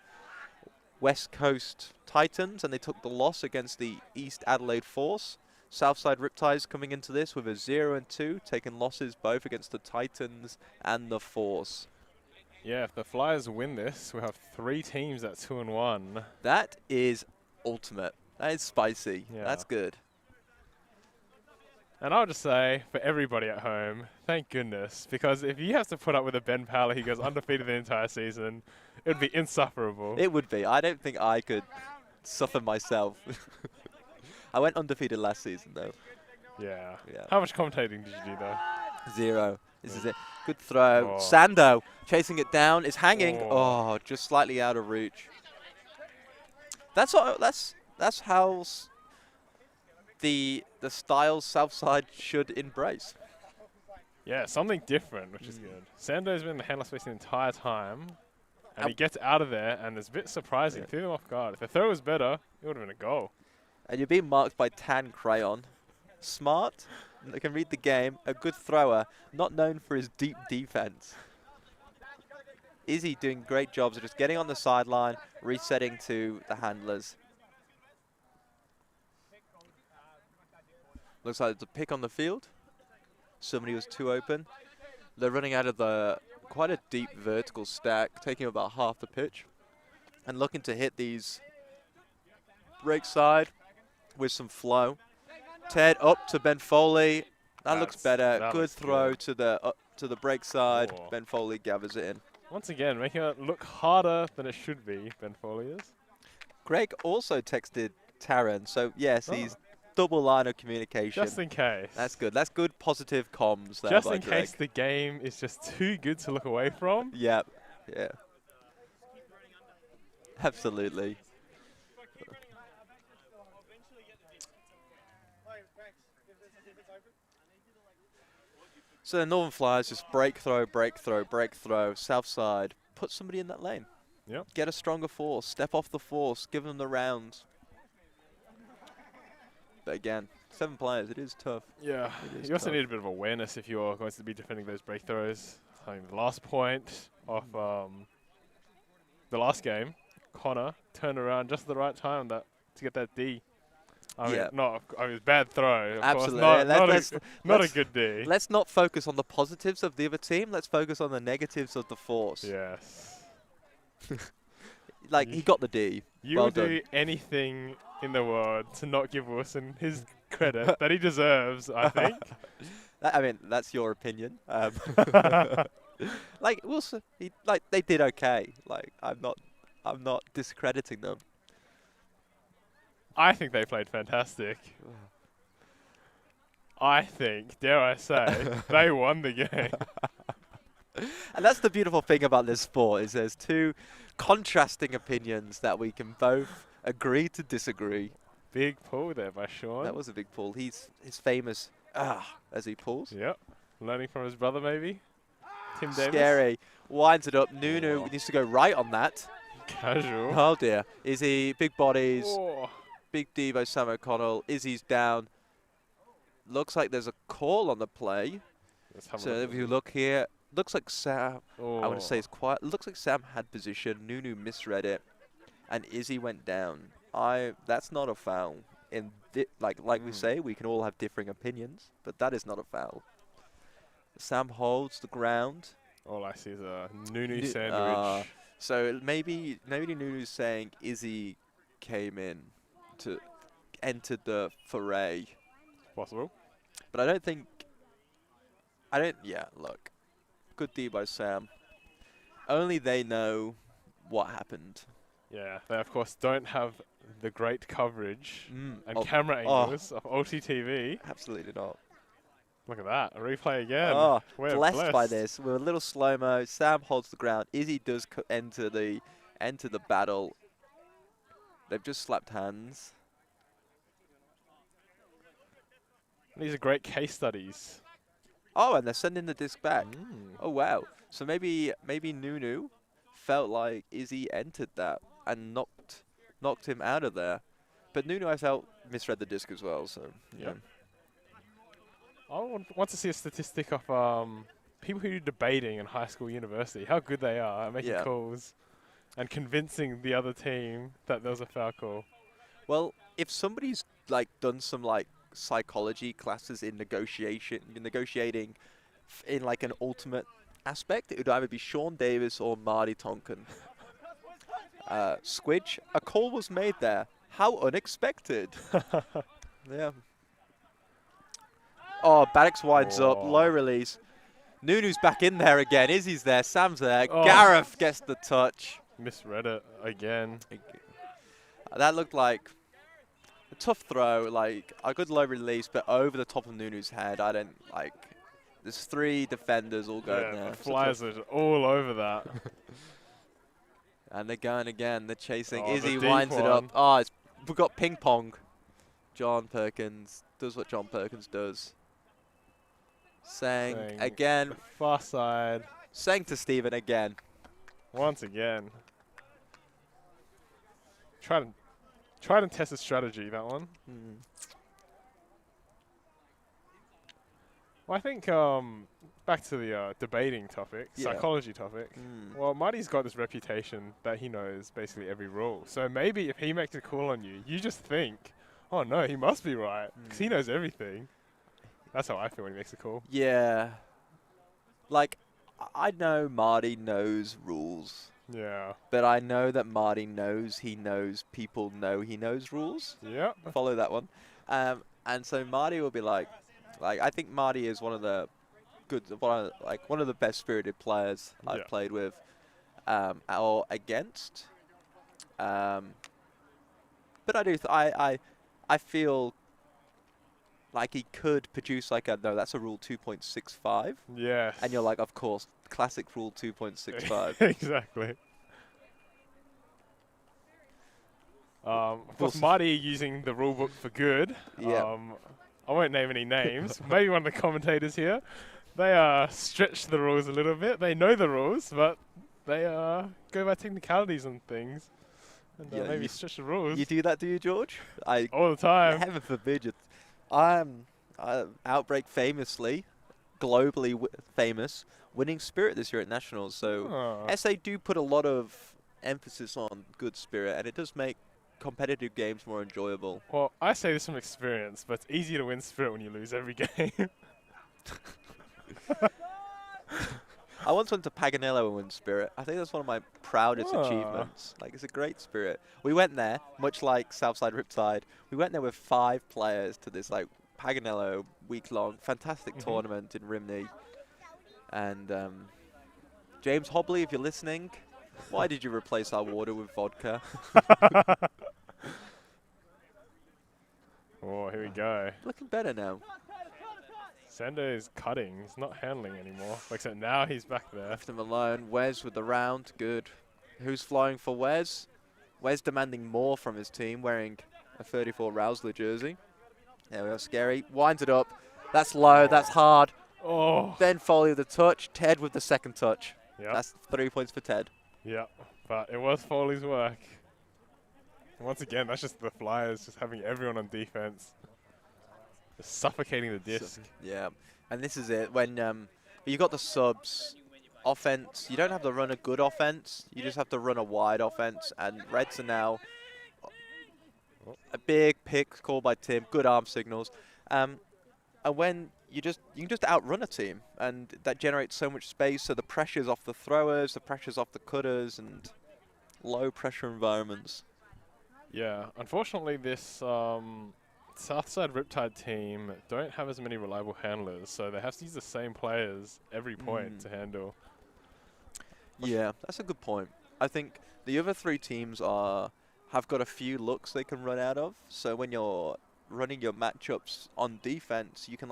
West Coast Titans, and they took the loss against the East Adelaide Force. Southside Riptides coming into this with a 0-2, taking losses both against the Titans and the Force. Yeah, if the Flyers win this, we'll have 3 teams at 2-1. That is ultimate. That is spicy. Yeah. That's good. And I'll just say, for everybody at home, thank goodness. Because if you have to put up with a Ben Powler who goes undefeated the entire season, it would be insufferable. It would be. I don't think I could suffer myself. I went undefeated last season, though. Yeah. Yeah. How much commentating did you do, though? 0. This is it. Good throw. Oh. Sando chasing it down. Is hanging. Oh, just slightly out of reach. That's how the styles Southside should embrace. Yeah, something different, which is good. Sando's been in the handler space the entire time, and he gets out of there, and it's a bit surprising. Threw him off guard. If the throw was better, it would have been a goal. And you're being marked by Tan Crayon. Smart, can read the game, a good thrower, not known for his deep defense. Izzy doing great jobs of just getting on the sideline, resetting to the handlers. Looks like it's a pick on the field. Somebody was too open. They're running out of the quite a deep vertical stack, taking about half the pitch, and looking to hit these break side with some flow. Ted up to Ben Foley. That looks better. That Good looks throw good. to the break side. Oh. Ben Foley gathers it in. Once again, making it look harder than it should be, Ben Foley is. Greg also texted Taran, so yes, he's double line of communication. Just in case. That's good. That's good positive comms there. Just by in Greg. case the game is just too good to look away from. Yep. Yeah. Absolutely. So the Northern Flyers just break throw, break throw, break throw. Southside, put somebody in that lane. Yep. Get a stronger force. Step off the force. Give them the rounds. But again, 7 players. It is tough. Yeah. It is You also tough. need a bit of awareness if you're going to be defending those break throws. I mean, the last point of the last game, Connor turned around just at the right time to get that D. I mean, it was bad throw. Of Absolutely. Course, not a good D. Let's not focus on the positives of the other team. Let's focus on the negatives of the force. Yes. Like, he got the D. You Well would do anything in the world to not give Wilson his credit that he deserves, I think. I mean, that's your opinion. Like Wilson, they did okay. Like, I'm not discrediting them. I think they played fantastic. I think, dare I say, they won the game. And that's the beautiful thing about this sport is there's two contrasting opinions that we can both agree to disagree. Big pull there by Sean. That was a big pull. He's famous as he pulls. Yep. Learning from his brother, maybe. Tim Davis. Scary. Winds it up. Nunu needs to go right on that. Casual. Oh dear. Izzy, big bodies. Oh. Big D by Sam O'Connell. Izzy's down. Looks like there's a call on the play. So if you look here, looks like Sam. I want to say it's quiet. Looks like Sam had position. Nunu misread it, and Izzy went down. That's not a foul. In like we say, we can all have differing opinions, but that is not a foul. Sam holds the ground. All I see is a Nunu sandwich. So maybe Nunu's saying Izzy came in to enter the foray. Possible. But yeah, look. Good D by Sam. Only they know what happened. Yeah, they of course don't have the great coverage and of- camera angles of OTTV. Absolutely not. Look at that. A replay again. Oh, We're blessed by this. We're a little slow-mo. Sam holds the ground. Izzy does enter the battle. They've just slapped hands. These are great case studies. Oh, and they're sending the disc back. Oh, wow. So maybe Nunu felt like Izzy entered that and knocked him out of there. But Nunu, I felt, misread the disc as well. So, yeah. I want to see a statistic of people who do debating in high school, university, how good they are at making calls and convincing the other team that there was a foul call. Well, if somebody's like done some like psychology classes in negotiating in like an ultimate aspect, it would either be Sean Davis or Marty Tonkin. Squidge, a call was made there. How unexpected. Yeah. Oh, Maddox winds up, low release. Nunu's back in there again. Izzy's there, Sam's there. Gareth gets the touch. Misread it again. That looked like a tough throw, like a good low release, but over the top of Nunu's head. I don't like. There's 3 defenders all going there. The Flyers are all over that. And they're going again. They're chasing. Oh, Izzy the deep winds it up. one. Oh, we've got ping pong. John Perkins does what John Perkins does. Sang again. Far side. Sang to Stephen again. Once again. Try and test his strategy, that one. Well, I think back to the debating topic, Yeah. psychology topic. Well, Marty's got this reputation that he knows basically every rule. So maybe if he makes a call on you, you just think, oh no, he must be right because he knows everything. That's how I feel when he makes a call. Yeah. Like, I know Marty knows rules. Yeah. But I know that Marty knows he knows people know he knows rules. Yeah. Follow that one. And so Marty will be like, I think Marty is one of the one of the best spirited players I've played with, or against. But I do, I feel like he could produce like no, that's a rule 2.65. Yes. And you're like, of course, classic rule 2.65. Exactly. Of course, Marty using the rule book for good. Yeah. I won't name any names. Maybe one of the commentators here. They stretch the rules a little bit. They know the rules, but they go by technicalities and things. And maybe stretch the rules. You do that, do you, George? All the time. Heaven forbid you. Outbreak famously, globally famous, winning spirit this year at Nationals. So SA do put a lot of emphasis on good spirit, and it does make competitive games more enjoyable. Well, I say this from experience, but it's easier to win spirit when you lose every game. I once went to Paganello and win spirit. I think that's one of my proudest achievements. Like, it's a great spirit. We went there, much like Southside Riptide. We went there with 5 players to this like Paganello week-long fantastic tournament in Rimney. And James Hobley, if you're listening, why did you replace our water with vodka? Oh, here we go. Looking better now. Sando is cutting. He's not handling anymore. Except now he's back there. Left him alone. Wes with the round. Good. Who's flying for Wes? Wes demanding more from his team, wearing a 34 Rousler jersey. There we go. Scary. Winds it up. That's low. That's hard. Oh. Then Foley with the touch. Ted with the second touch. Yep. That's 3 points for Ted. Yeah, but it was Foley's work. And once again, that's just the Flyers just having everyone on defense. Just suffocating the disc. Yeah, and this is it. When you got the subs, offense, you don't have to run a good offense. You just have to run a wide offense. And Reds are now a big pick called by Tim. Good arm signals. And when you can just outrun a team, and that generates so much space. So the pressure's off the throwers, the pressure's off the cutters, and low pressure environments. Yeah, unfortunately, this Southside Riptide team don't have as many reliable handlers, so they have to use the same players every point to handle. Yeah, that's a good point. I think the other 3 teams have got a few looks they can run out of. So when you're running your matchups on defense, you can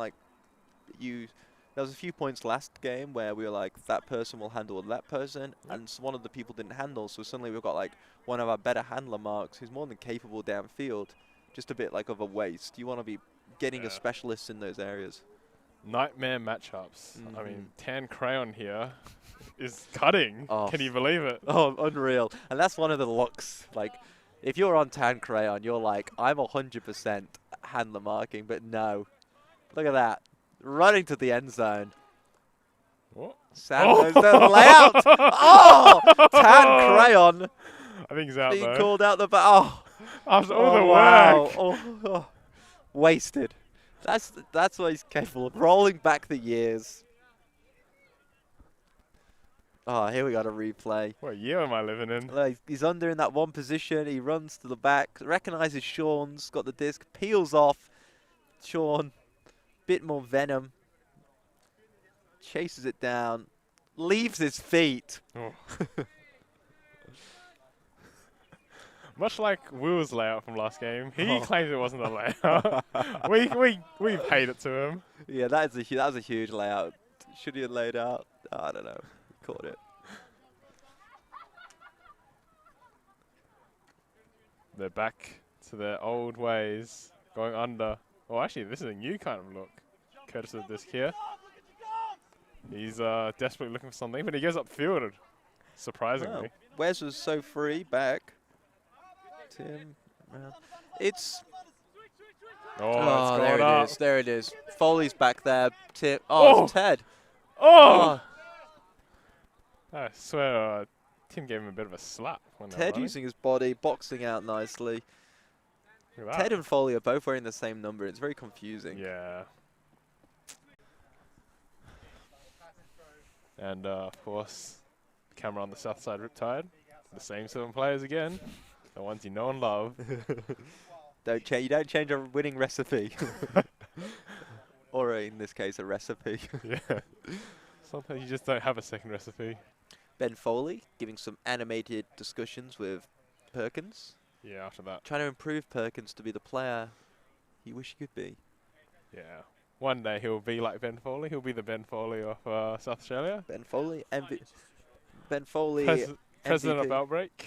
there was a few points last game where we were like, that person will handle that person, and one of the people didn't handle, so suddenly we've got like one of our better handler marks who's more than capable downfield. Just a bit like of a waste. You want to be getting a specialist in those areas. Nightmare matchups. I mean, Tan Crayon here is cutting. Oh. Can you believe it? Oh, unreal. And that's one of the looks. Like, if you're on Tan Crayon, you're like, I'm 100% handler marking, but no. Look at that. Running to the end zone. What? Sandoz the layout. Oh! Tan Crayon. I think he's out Being though. called out the back. Oh. After all the wow. work. Oh. Wasted. That's what he's capable of. Rolling back the years. Oh, here we got a replay. What year am I living in? Like, he's under in that one position. He runs to the back. Recognises Sean's got the disc. Peels off. Sean. Bit more venom. Chases it down. Leaves his feet. Oh. Much like Will's layout from last game, he claims it wasn't a layout. we paid it to him. Yeah, that was a huge layout. Should he have laid out? I don't know. Caught it. They're back to their old ways, going under. Oh, actually, this is a new kind of look. Courtesy of the disc here. He's desperately looking for something, but he goes upfield, surprisingly. Wow. Wes was so free back. Tim. Oh, it's there going up. it is. There it is. Foley's back there. It's Ted. Oh! I swear, Tim gave him a bit of a slap. When Ted using his body, boxing out nicely. Look at that. Ted and Foley are both wearing the same number. It's very confusing. Yeah. And of course, camera on the Southside Riptide. The same 7 players again. The ones you know and love. You don't change a winning recipe. Or in this case, a recipe. Yeah. Sometimes you just don't have a second recipe. Ben Foley giving some animated discussions with Perkins. Yeah, after that. Trying to improve Perkins to be the player you wish he could be. Yeah. One day he'll be like Ben Foley. He'll be the Ben Foley of South Australia. Ben Foley, Ben Foley, President of MVP. Outbreak.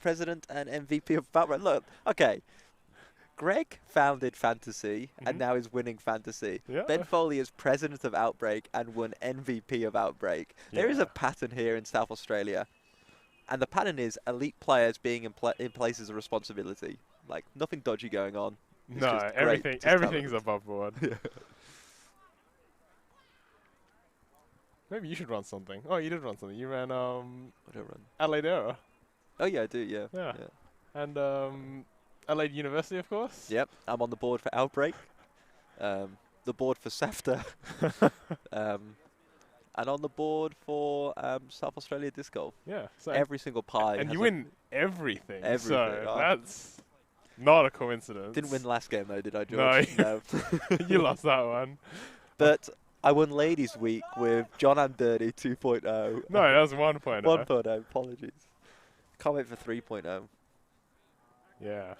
President and MVP of Batman. Look, okay. Greg founded Fantasy and now is winning Fantasy. Yeah. Ben Foley is president of Outbreak and won MVP of Outbreak. There is a pattern here in South Australia. And the pattern is elite players being in places of responsibility. Like, nothing dodgy going on. It's No, just great, everything's just above board. Yeah. Maybe you should run something. Oh, you did run something. You ran I don't run. Adelaide Era. Oh yeah, I do. Yeah. Yeah. And Adelaide University, of course. Yep. I'm on the board for Outbreak. The board for SAFTA. And on the board for South Australia Disc Golf. Yeah. So Every single pie. and has you a- win everything. Everything, So oh. that's not a coincidence. Didn't win last game though, did I, George? No. You lost that one. But I won Ladies Week with John and Dirty 2.0. No, that was 1.0. 1.0. Apologies. Can't wait for 3.0. Yeah.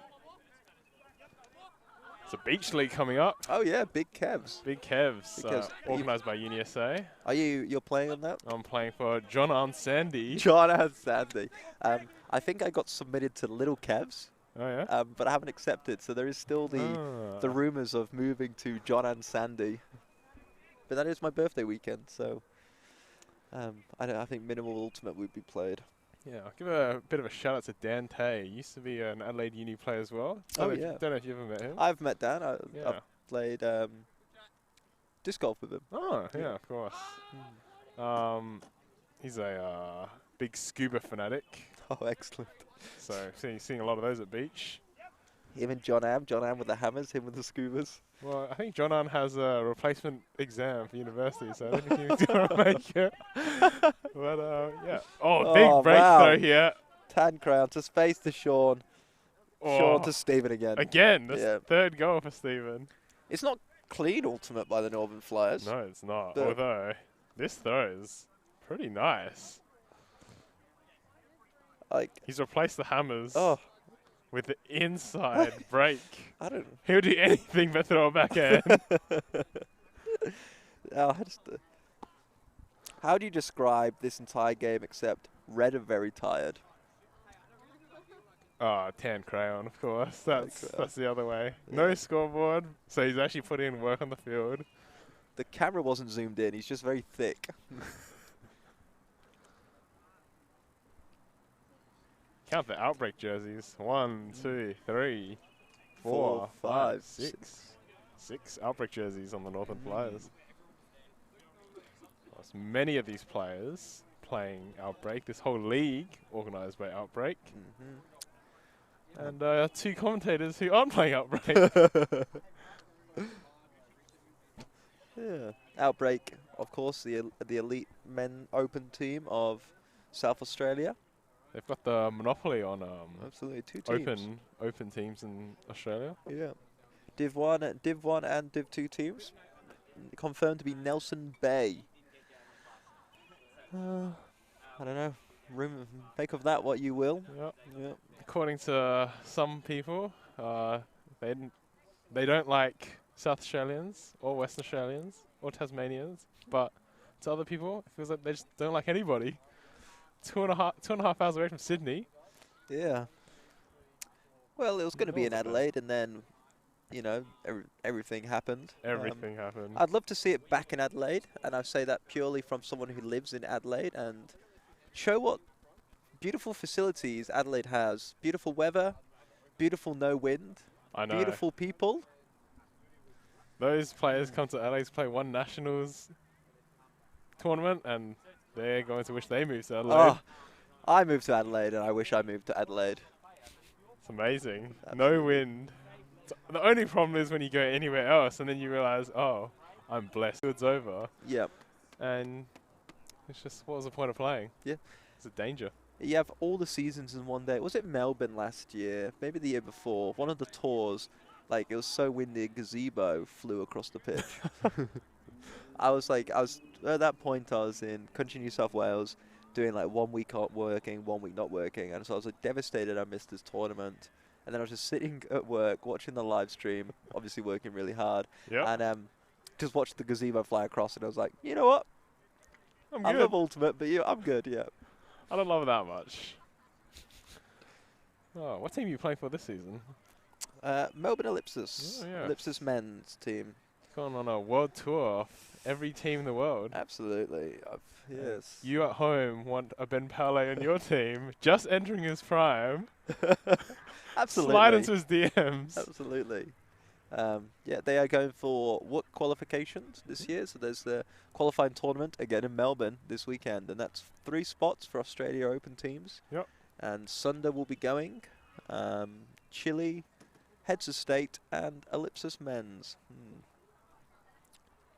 It's a beach league coming up. Oh yeah, Big Kevs. Big Kevs, Because organised by UniSA. Are you're playing on that? I'm playing for John and Sandy. John and Sandy. I think I got submitted to Little Kevs, Oh yeah. but I haven't accepted. So there is still the rumours of moving to John and Sandy. But that is my birthday weekend, so I think minimal ultimate would be played. Yeah, I'll give a bit of a shout out to Dan Tay. He used to be an Adelaide Uni player as well. Oh, Don't know yeah. Don't know if you ever met him. I've met Dan. Yeah. I've played disc golf with him. Oh, yeah, of course. He's a big scuba fanatic. Oh, excellent. So seeing a lot of those at beach. Him and John Am with the hammers, him with the scubas. Well, I think John Ann has a replacement exam for university, so I don't think he's going to make it. But, yeah. Oh, big breakthrough here. Tan crown to space to Sean. Oh, Sean to Stephen again. again, that's Yeah. third goal for Stephen. It's not clean ultimate by the Northern Flyers. No, it's not. But Although, this throw is pretty nice. Like, He's replaced the hammers oh, with the inside break. I don't He'll do anything but throw a backhand. How do you describe this entire game except red and very tired? Oh, tan crayon, of course. That's crayon. the other way. Yeah. No scoreboard, so he's actually put in work on the field. The camera wasn't zoomed in. He's just very thick. Count the Outbreak jerseys. 1, 2, 3, 4, 4, 5, 5, 6. 6 Outbreak jerseys on the Northern Flyers. There's many of these players playing Outbreak. This whole league organised by Outbreak. And 2 commentators who aren't playing Outbreak. Yeah. Outbreak, of course, the elite men open team of South Australia. They've got the monopoly on Absolutely, 2 teams. open teams in Australia. Yeah. Div 1 and Div 2 teams. Confirmed to be Nelson Bay. I don't know. Make of that what you will. Yep. Yeah. According to some people, they don't like South Australians or Western Australians or Tasmanians, but to other people, it feels like they just don't like anybody. 2.5 hours away from Sydney. Yeah. Well, it was going to be in Northern. Adelaide, and then, you know, everything happened. Everything happened. I'd love to see it back in Adelaide, and I say that purely from someone who lives in Adelaide, and show what beautiful facilities Adelaide has. Beautiful weather, beautiful no wind, I know. beautiful people, Those players come to Adelaide to play one Nationals tournament, and they're going to wish they moved to Adelaide. Oh, I moved to Adelaide, and I wish I moved to Adelaide. It's amazing. Absolutely. No wind. The only problem is when you go anywhere else, and then you realise, oh, I'm blessed. It's over. Yep. And it's just, what was the point of playing? Yeah. It's a danger. You have all the seasons in one day. Was it Melbourne last year? Maybe the year before. One of the tours, like, it was so windy, a gazebo flew across the pitch. At that point, I was in country New South Wales doing like 1 week working, 1 week not working. And so I was like devastated I missed this tournament. And then I was just sitting at work, watching the live stream, obviously working really hard. Yeah. And just watched the gazebo fly across. And I was like, you know what? I'm I good. love Ultimate, but I'm good, yeah. I don't love it that much. Oh, what team are you playing for this season? Melbourne Ellipsis. Oh, yeah. Ellipsis men's team. Going on a world tour of every team in the world. Absolutely. Yes. You at home want a Ben Palais on your team, just entering his prime. Absolutely. Slide into his DMs. Absolutely. Yeah, they are going for WOOC qualifications this year. So there's the qualifying tournament again in Melbourne this weekend. And that's 3 spots for Australia Open teams. Yep. And Sunder will be going. Chile, Heads of State, and Ellipsis men's.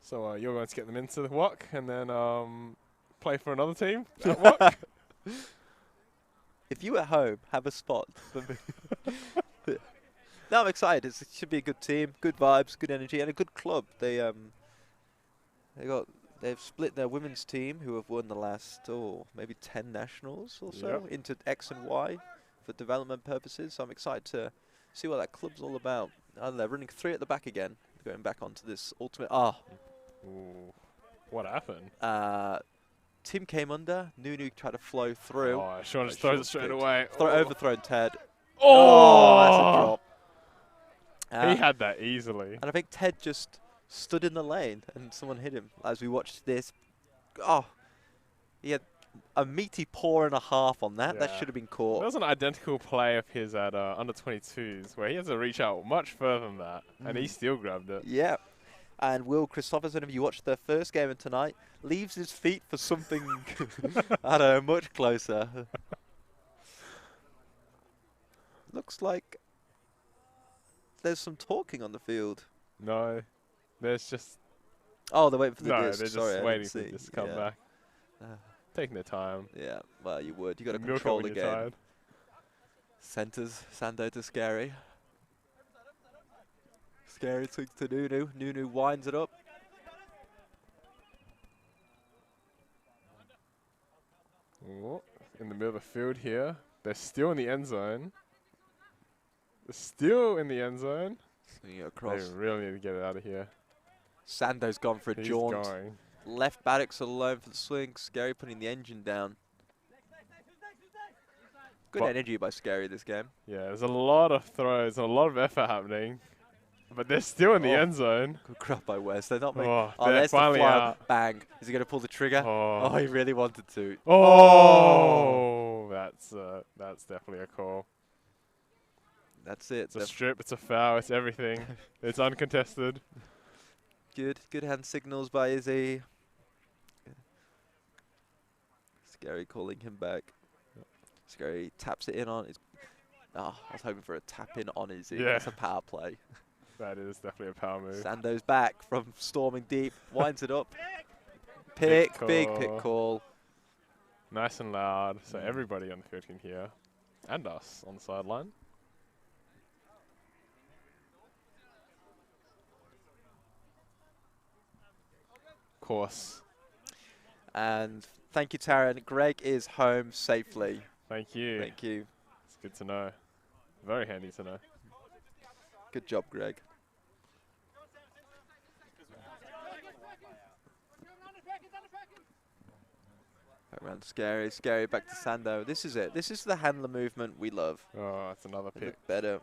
So you're going to get them into the WOC and then play for another team at WOC? If you at home have a spot for me. No, I'm excited. It should be a good team, good vibes, good energy, and a good club. They've split their women's team, who have won the last maybe 10 nationals or so, into X and Y for development purposes. So I'm excited to see what that club's all about. They're running 3 at the back again, going back onto this ultimate. Ooh, what happened? Tim came under. Nunu tried to flow through. Oh, Sean just throws it straight away. Overthrown Ted. Oh, that's a drop. He had that easily. And I think Ted just stood in the lane and someone hit him as we watched this. He had a meaty paw and a half on that. That Yeah. should have been caught. There was an identical play of his at under 22s where he had to reach out much further than that, and he still grabbed it. Yeah. And Will Christopherson, if you watched their first game of tonight, leaves his feet for something, I don't know, much closer. Looks like there's some talking on the field. No, there's just Oh, they're waiting for the no. disc. They're just Sorry, I waiting didn't for see. this to come Yeah. back, taking their time. Yeah, well, you would. You got to Milk it control when the you're game. tired. Centers Sando to Scary. Scary swings to Nunu. Nunu winds it up. Oh, in the middle of the field here. They're still in the end zone. They're still in the end zone. Swinging it across. They really need to get it out of here. Sando's gone for a He's jaunt. going. Left Baddocks alone for the swing. Scary putting the engine down. Good But energy by Scary this game. yeah, there's a lot of throws and a lot of effort happening. But they're still in the end zone. Good grab by West. They're not making. Oh, Oh, they're there's the finally fly. out. Bang. Is he going to pull the trigger? Oh, He really wanted to. oh, that's definitely a call. That's it. It's a strip, it's a foul, it's everything. It's uncontested. Good hand signals by Izzy. Scary calling him back. Scary taps it in on his. I was hoping for a tap in on Izzy. Yeah. That's a power play. That is definitely a power move. Sando's back from storming deep. Winds it up. Big pick call. call. Nice and loud, so everybody on the field can hear. And us on the sideline. Of course. And thank you, Taryn. Greg is home safely. Thank you. Thank you. It's good to know. Very handy to know. Good job, Greg. Around Scary. Scary back to Sando. This is it. This is the handler movement we love. Oh, that's another They pick. look better.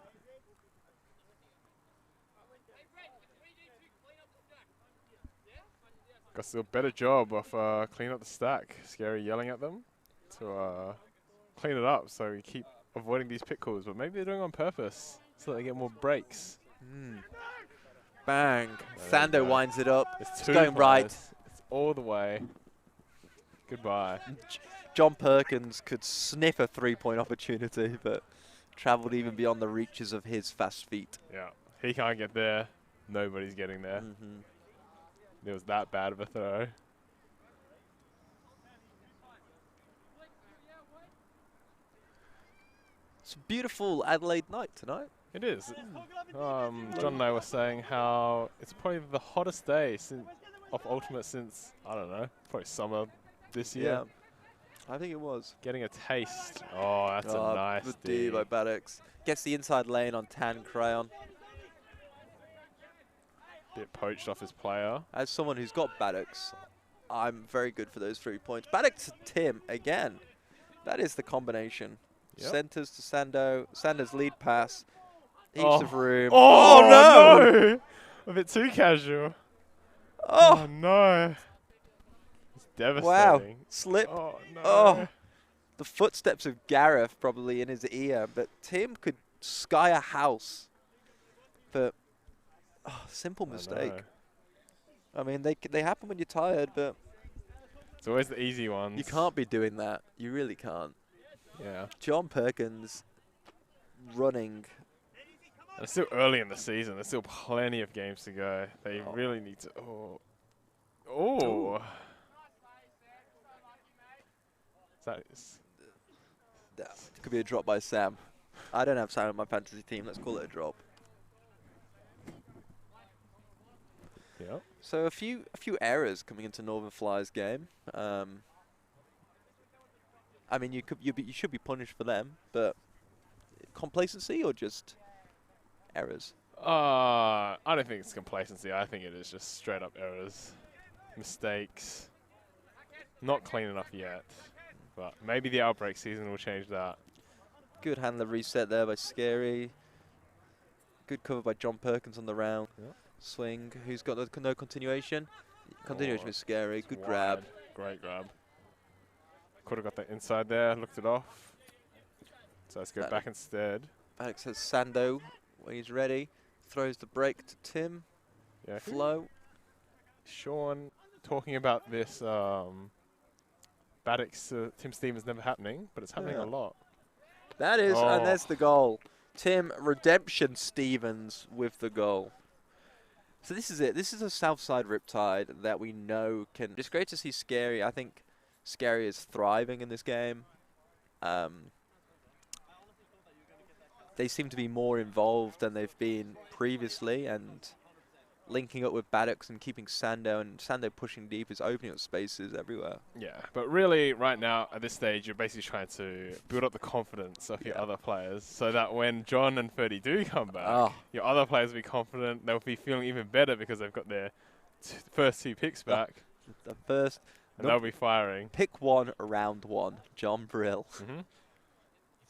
Got to do a better job of cleaning up the stack. Scary yelling at them to clean it up so we keep avoiding these pit calls. But maybe they're doing it on purpose so they get more breaks. Bang. There you Sando go. winds it up. It's It's two going right. points. It's all the way. Goodbye. John Perkins could sniff a 3-point opportunity, but travelled even beyond the reaches of his fast feet. Yeah. He can't get there. Nobody's getting there. It was that bad of a throw. It's a beautiful Adelaide night tonight. It is. John and I were saying how it's probably the hottest day of Ultimate since, I don't know, probably summer this year. Yeah, I think it was. Getting a taste. Oh, that's a nice good D. D by Maddox. Gets the inside lane on Tan Crayon. Bit poached off his player. As someone who's got Maddox, I'm very good for those 3 points. Maddox to Tim again. That is the combination. Yep. Centers to Sando. Sando's lead pass. Heaps Oh. of room. Oh, no! A bit too casual. Oh, Oh no. It's devastating. wow. Slip. Oh no. Oh. The footsteps of Gareth probably in his ear, but Tim could sky a house. But, simple mistake. I mean, they happen when you're tired, but It's always the easy ones. you can't be doing that. You really can't. Yeah. John Perkins running. And it's still early in the season. There's still plenty of games to go. They really need to. Oh. Oh. That is. Could be a drop by Sam. I don't have Sam on my fantasy team. Let's call it a drop. Yep. So a few errors coming into Northern Flyers game. I mean, you should be punished for them, but complacency or just errors? I don't think it's complacency. I think it is just straight up errors, mistakes. Not clean enough yet, but maybe the outbreak season will change that. Good handler reset there by Scary. Good cover by John Perkins on the round. Yep. Swing. Who's got no continuation? Continuation Oh, with Scary. it's Good wide. grab. Great grab. Could have got that inside there, looked it off. So let's go That- back instead. Alex has Sando when he's ready. Throws the break to Tim. Yeah. Flow. Sean talking about this Maddox Tim Stevens never happening, but it's happening Yeah. a lot. That is, Oh. and there's the goal. Tim Redemption Stevens with the goal. So this is it. This is a Southside Riptide that we know can. It's great to see Scary. I think Scary is thriving in this game. They seem to be more involved than they've been previously, and linking up with Maddox and keeping Sando, and Sando pushing deep is opening up spaces everywhere. Yeah, but really right now at this stage you're basically trying to build up the confidence of your other players so that when John and Ferdy do come back, your other players will be confident. They'll be feeling even better because they've got their first 2 picks back. The first. And they'll be firing. Pick one, round one. John Brill. Mm-hmm.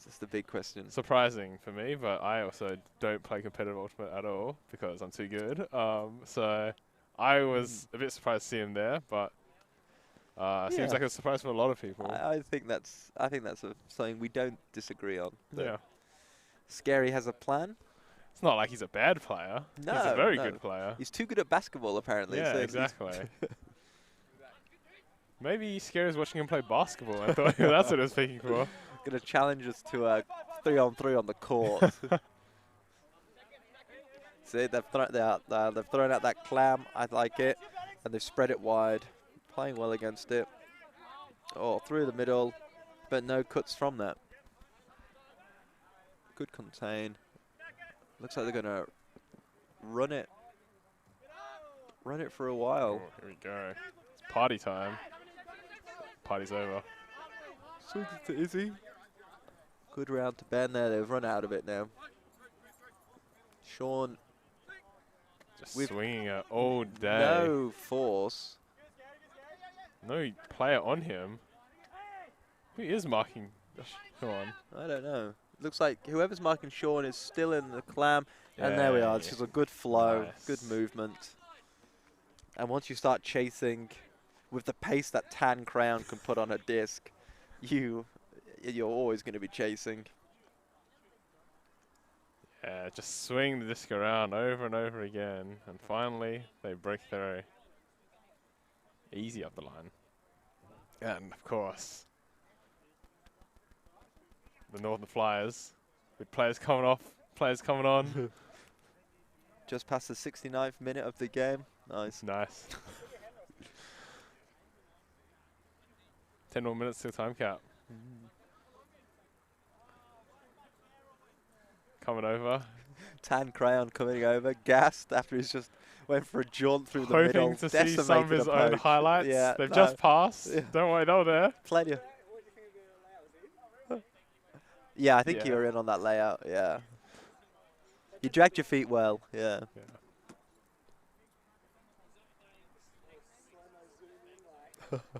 That's the big question. Surprising for me, but I also don't play competitive Ultimate at all because I'm too good. So I was a bit surprised to see him there, but seems like a surprise for a lot of people. I think that's something we don't disagree on. Yeah. Scary has a plan. It's not like he's a bad player. No, he's a very no. good player. He's too good at basketball, apparently. Yeah, so exactly. Maybe Scary's watching him play basketball. I thought that's what I was speaking for. Going to challenge us to a 3-on-3 on the court. See, they've thrown out that clam. I like it. And they've spread it wide. Playing well against it. Oh, through the middle. But no cuts from that. Good contain. Looks like they're going to run it. Run it for a while. Oh, here we go. It's party time. Party's over. Swings it to Izzy. Good round to Ben there. They've run out of it now. Sean. Just with swinging it all day. No force. No player on him. Who is marking Sean? I don't know. Looks like whoever's marking Sean is still in the clam. And there we are. It's just a good flow, good movement. And once you start chasing with the pace that Tan Crown can put on a disc, you're always going to be chasing. Yeah, just swing the disc around over and over again, and finally they break through. Easy up the line. And of course, the Northern Flyers, with players coming off, players coming on. Just past the 69th minute of the game. Nice. Nice. 10 more minutes till time cap. Coming over. Tan Crayon coming over, gassed after he's just went for a jaunt through the middle. Hoping to see some of his own highlights. Yeah, They've just passed. Yeah. Don't worry, they're there. Plenty of. Yeah, I think you Yeah. were in on that layout. Yeah. You dragged your feet well. Yeah.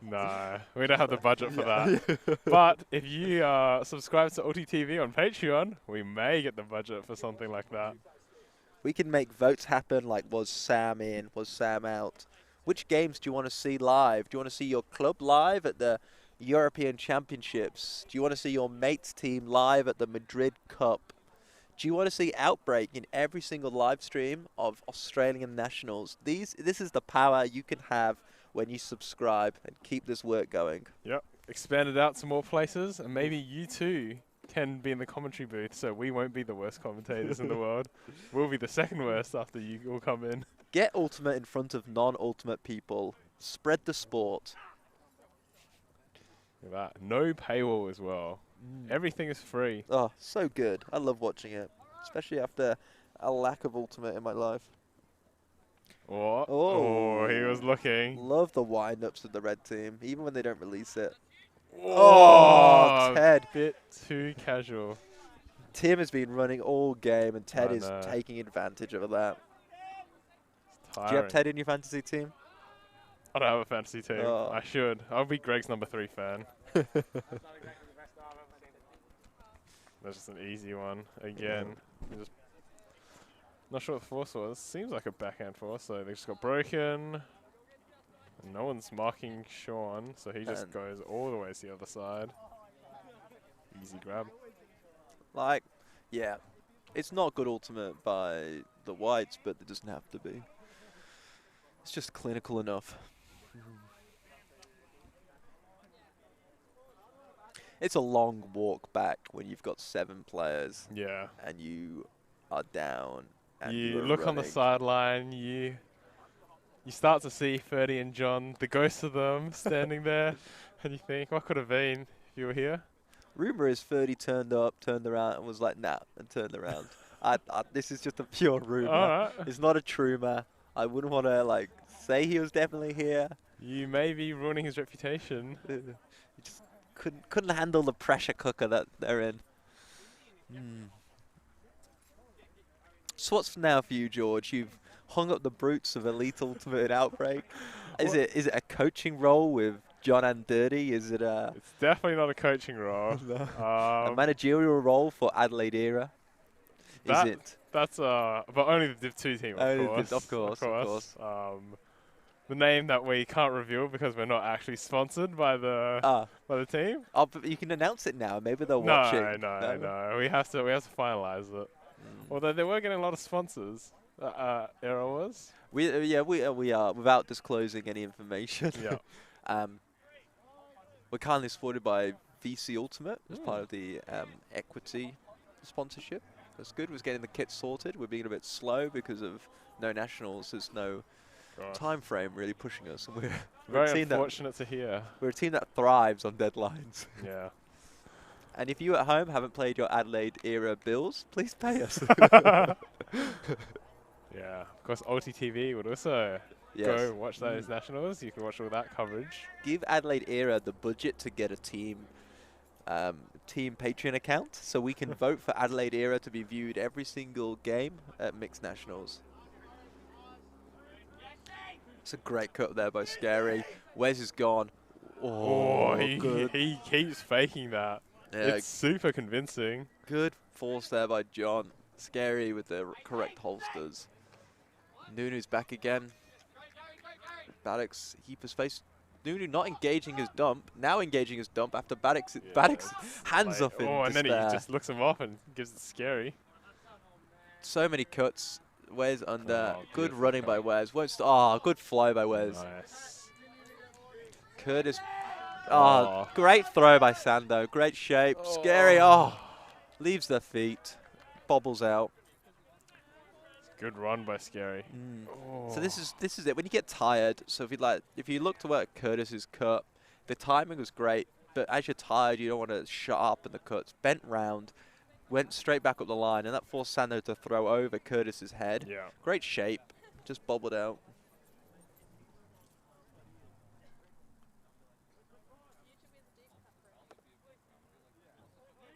No, we don't have the budget for that. But if you subscribe to OTTV on Patreon, we may get the budget for something like that. We can make votes happen, like was Sam in, was Sam out? Which games do you want to see live? Do you want to see your club live at the European Championships? Do you want to see your mates team live at the Madrid Cup? Do you want to see Outbreak in every single live stream of Australian nationals? This is the power you can have when you subscribe and keep this work going. Yep, expand it out to more places, and maybe you too can be in the commentary booth, so we won't be the worst commentators in the world. We'll be the second worst after you all come in. Get Ultimate in front of non-Ultimate people. Spread the sport. Look at that. No paywall as well. Everything is free. Oh, so good. I love watching it, especially after a lack of Ultimate in my life. Oh, he was looking. Love the wind-ups of the red team, even when they don't release it. Oh, Ted. Bit too casual. Tim has been running all game, and Ted I is know. taking advantage of that. It's Do you have tiring. Ted in your fantasy team? I don't have a fantasy team. Oh. I should. I'll be Greg's number 3 fan. That's just an easy one. Again. Just not sure what the force was. Seems like a backhand force, so they just got broken. And no one's marking Sean, so he just And goes all the way to the other side. Easy grab. Like, yeah, it's not good Ultimate by the Whites, but it doesn't have to be. It's just clinical enough. It's a long walk back when you've got 7 players Yeah. and you are down. And You you're look on the running. sideline, you start to see Ferdy and John, the ghosts of them, standing there, and you think, what could have been if you were here? Rumor is Ferdy turned up, turned around, and was like, nah, and turned around. This is just a pure rumor. Alright. It's not a trumer. I wouldn't want to like say he was definitely here. You may be ruining his reputation. He just couldn't handle the pressure cooker that they're in. So what's now for you, George? You've hung up the brutes of Elite Ultimate and Outbreak. Is it a coaching role with John and Dirty? Is it a It's definitely not a coaching role. a managerial role for Adelaide Era? Is it? That's but only the Div 2 team, of course. Of course. The name that we can't reveal because we're not actually sponsored by the team. Oh, but you can announce it now. Maybe they're No, watching. no. We have to finalize it. Although they were getting a lot of sponsors. Era was. We are without disclosing any information. Yeah. We're kindly supported by VC Ultimate as part of the equity sponsorship. That's good. We're getting the kit sorted. We're being a bit slow because of no nationals. There's no time frame really pushing us. And we're Very unfortunate to hear. We're a team that thrives on deadlines. Yeah. And if you at home haven't played your Adelaide Era bills, please pay us. Yeah. Of course, OTTV would also go watch those nationals. You can watch all that coverage. Give Adelaide Era the budget to get a team Patreon account so we can vote for Adelaide Era to be viewed every single game at Mixed Nationals. It's a great cut there by Scary. Wes is gone. He keeps faking that. Yeah, It's super convincing. good force there by John. Scary with the correct holsters. Nunu's back again. Baddock's heap his face. Nunu not engaging his dump. Now engaging his dump after Baddock's hands off him. Oh, and then he just looks him off and gives it Scary. So many cuts. Wes under. Oh, Good beautiful running cut. by Wes. Good fly by Wes. Nice. Curtis. Oh. Great throw by Sando. Great shape. Scary. Leaves their feet. Bobbles out. Good run by Scary. So this is it. When you get tired, so if you look to work Curtis's cut, the timing was great, but as you're tired, you don't want to shut up in the cuts. Bent round, went straight back up the line, and that forced Sando to throw over Curtis's head. Yeah. Great shape, just bobbled out.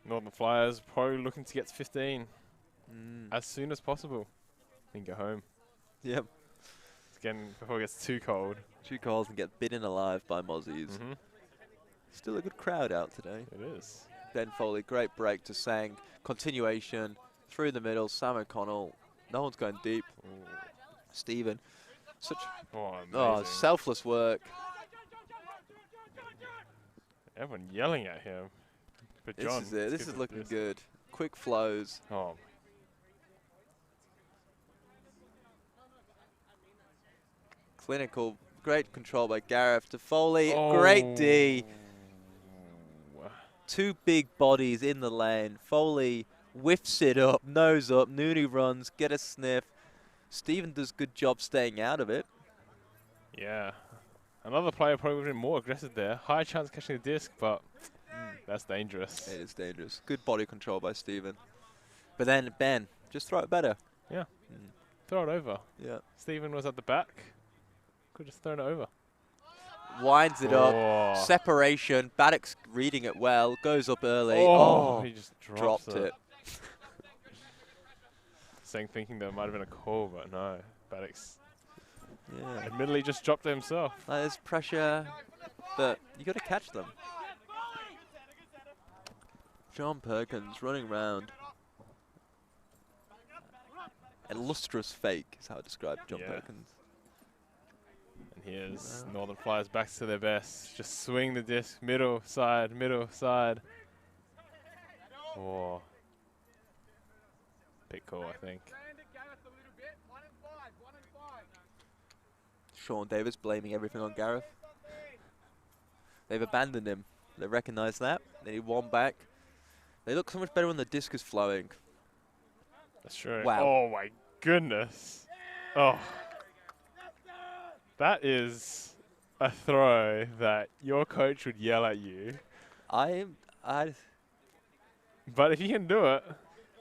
Northern Flyers probably looking to get to 15 as soon as possible and go home. Yep. Again, before it gets too cold. 2 calls and get bitten alive by Mozzies. Still a good crowd out today. It is. Ben Foley, great break to Sang. Continuation through the middle. Sam O'Connell. No one's going deep. Stephen. Such Amazing. selfless work. Everyone yelling at him. But John, This is it. This is looking good. Quick flows. Oh. Clinical. Great control by Gareth to Foley. Great D. 2 big bodies in the lane. Foley whiffs it up, nose up. Nooney runs, get a sniff. Stephen does good job staying out of it. Yeah. Another player probably would have been more aggressive there. High chance of catching the disc, but that's dangerous. It is dangerous. Good body control by Stephen. But then Ben, just throw it better. Yeah. Throw it over. Yeah. Stephen was at the back. Could just thrown it over. Winds it up. Separation. Maddox reading it well. Goes up early. He just dropped it. Saying thinking there might have been a call, but no. Maddox Yeah. admittedly just dropped it himself. There's pressure, but you got to catch them. John Perkins running round. A lustrous fake is how I describe John Perkins. And here's Northern Flyers back to their best. Just swing the disc, middle, side, middle, side. Oh. Big call, I think. Sean Davis blaming everything on Gareth. They've abandoned him. They recognise that. They need one back. They look so much better when the disc is flowing. That's true. Wow. Oh my goodness. Oh. That is a throw that your coach would yell at you. But if you can do it.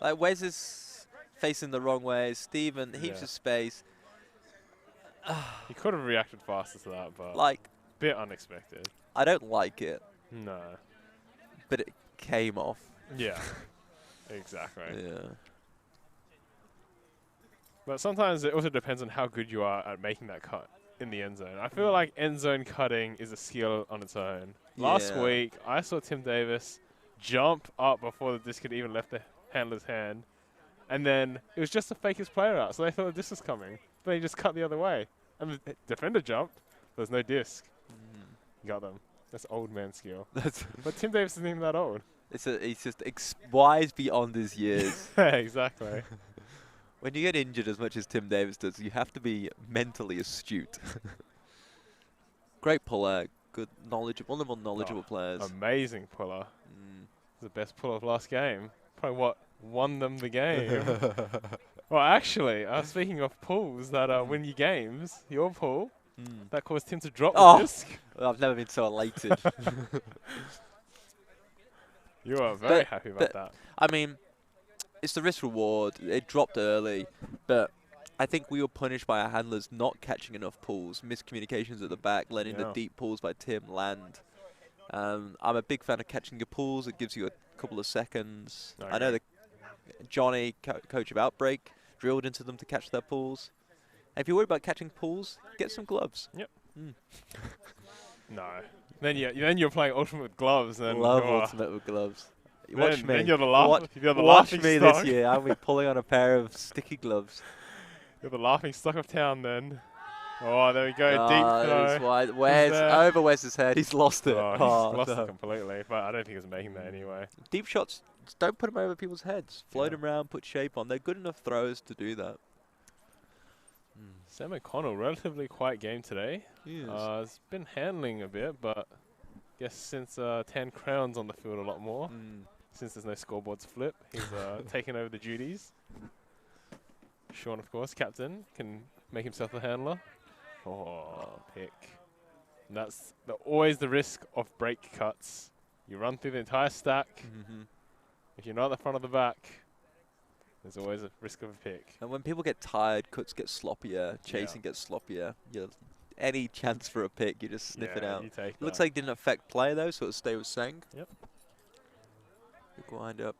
Like Wes is facing the wrong way. Stephen, heaps of space. He could have reacted faster to that, but like, bit unexpected. I don't like it. No. But it came off. Yeah. Exactly. Yeah. But sometimes it also depends on how good you are at making that cut in the end zone. I feel like end zone cutting is a skill on its own. Last week, I saw Tim Davis jump up before the disc had even left the handler's hand. And then it was just to fake his player out, so they thought the disc was coming. But he just cut the other way. And the defender jumped. There's no disc. Got them. That's old man skill. But Tim Davis isn't even that old. He's just wise beyond his years. Exactly. When you get injured as much as Tim Davis does, you have to be mentally astute. Great puller, good knowledge, one of the more knowledgeable players. Amazing puller. The best puller of last game. Probably what won them the game. Well, actually, speaking of pulls that win you games, your pull, that caused Tim to drop the disc. I've never been so elated. You are very happy about that. I mean, it's the risk reward. It dropped early, but I think we were punished by our handlers not catching enough pulls, miscommunications at the back, letting the deep pulls by Tim land. I'm a big fan of catching your pulls. It gives you a couple of seconds. I know that Johnny, coach of Outbreak, drilled into them to catch their pulls. And if you're worried about catching pulls, get some gloves. Yep. No. Then you're playing Ultimate with gloves. Love Ultimate with gloves. Watch me. Then you're the Watch me this year. I'll be pulling on a pair of sticky gloves. You're the laughing stock of town then. Oh, there we go. Deep throw. Wide. Over Wes's head. He's lost it. He's lost it completely. But I don't think he was making that anyway. Deep shots Just don't put them over people's heads. Float them around, put shape on. They're good enough throwers to do that. Sam McConnell, relatively quiet game today. He is. He's been handling a bit, but guess since 10 crowns on the field a lot more, since there's no scoreboards flip, he's taken over the duties. Sean, of course, captain, can make himself a handler. Oh, pick. And that's always the risk of break cuts. You run through the entire stack. If you're not at the front of the back, there's always a risk of a pick. And when people get tired, cuts get sloppier, chasing gets sloppier. Any chance for a pick, you just sniff it out. You take Looks like it didn't affect play though, so it'll stay with Seng. Yep. Good wind up.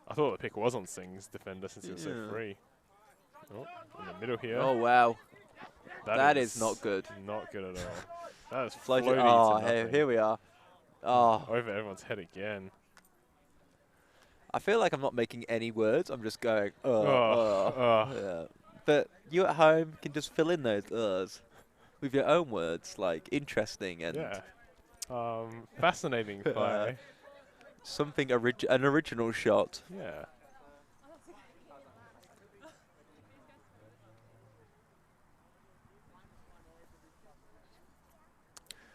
I thought the pick was on Singh's defender since he was so free. Oh, in the middle here. Oh wow. That is is not good. Not good at all. That is Floated. floating Oh, to nothing. here we are. Oh. Over everyone's head again. I feel like I'm not making any words. I'm just going, yeah. But you at home can just fill in those uhs with your own words, like interesting and fascinating play. Something an original shot. Yeah.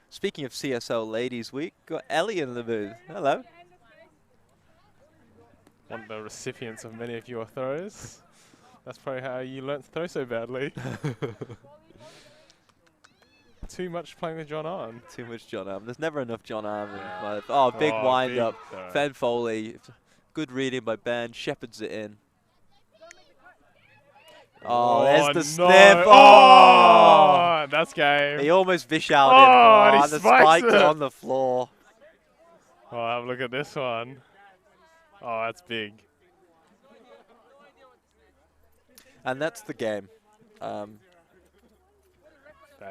Speaking of CSL Ladies Week, got Ellie in the booth. Hello. One of the recipients of many of your throws. That's probably how you learnt to throw so badly. Too much playing with John Arm. Too much John Arm. There's never enough John Arm. Oh, big wind up. Ben Foley. Good reading by Ben. Shepherds it in. Oh, there's the sniff. Oh, that's game. He almost vishowed him. Oh, And he spiked it on the floor. Oh, have a look at this one. Oh, that's big. And that's the game. That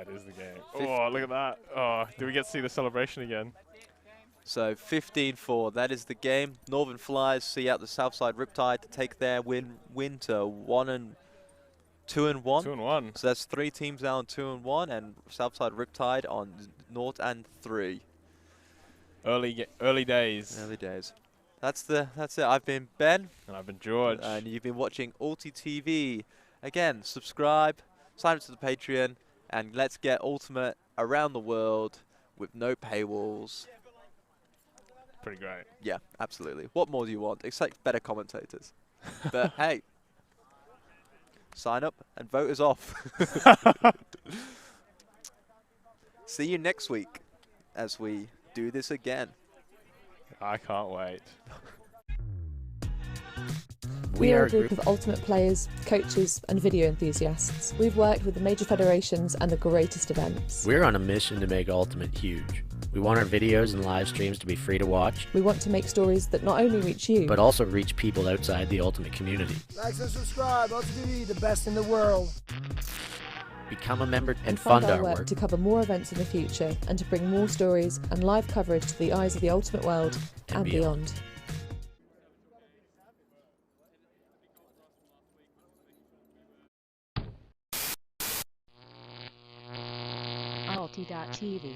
is the game. Oh, look at that. Oh, do we get to see the celebration again? So 15-4, that is the game. Northern Flyers see out the Southside Riptide to take their win to 2-1. 2-1. So that's 3 teams now on 2-1, and Southside Riptide on 0-3. Early days. Early days. That's it. I've been Ben. And I've been George. And you've been watching Ulti TV. Again, subscribe, sign up to the Patreon, and let's get Ultimate around the world with no paywalls. Pretty great. Yeah, absolutely. What more do you want? Except better commentators. But hey, sign up and vote us off. See you next week as we do this again. I can't wait. We are a group of ultimate players, coaches and video enthusiasts. We've worked with the major federations and the greatest events. We're on a mission to make Ultimate huge. We want our videos and live streams to be free to watch. We want to make stories that not only reach you, but also reach people outside the Ultimate community. Like and subscribe, Ultimate TV, the best in the world. Become a member and fund fund our work to cover more events in the future and to bring more stories and live coverage to the eyes of the Ultimate world and beyond. Ulti.tv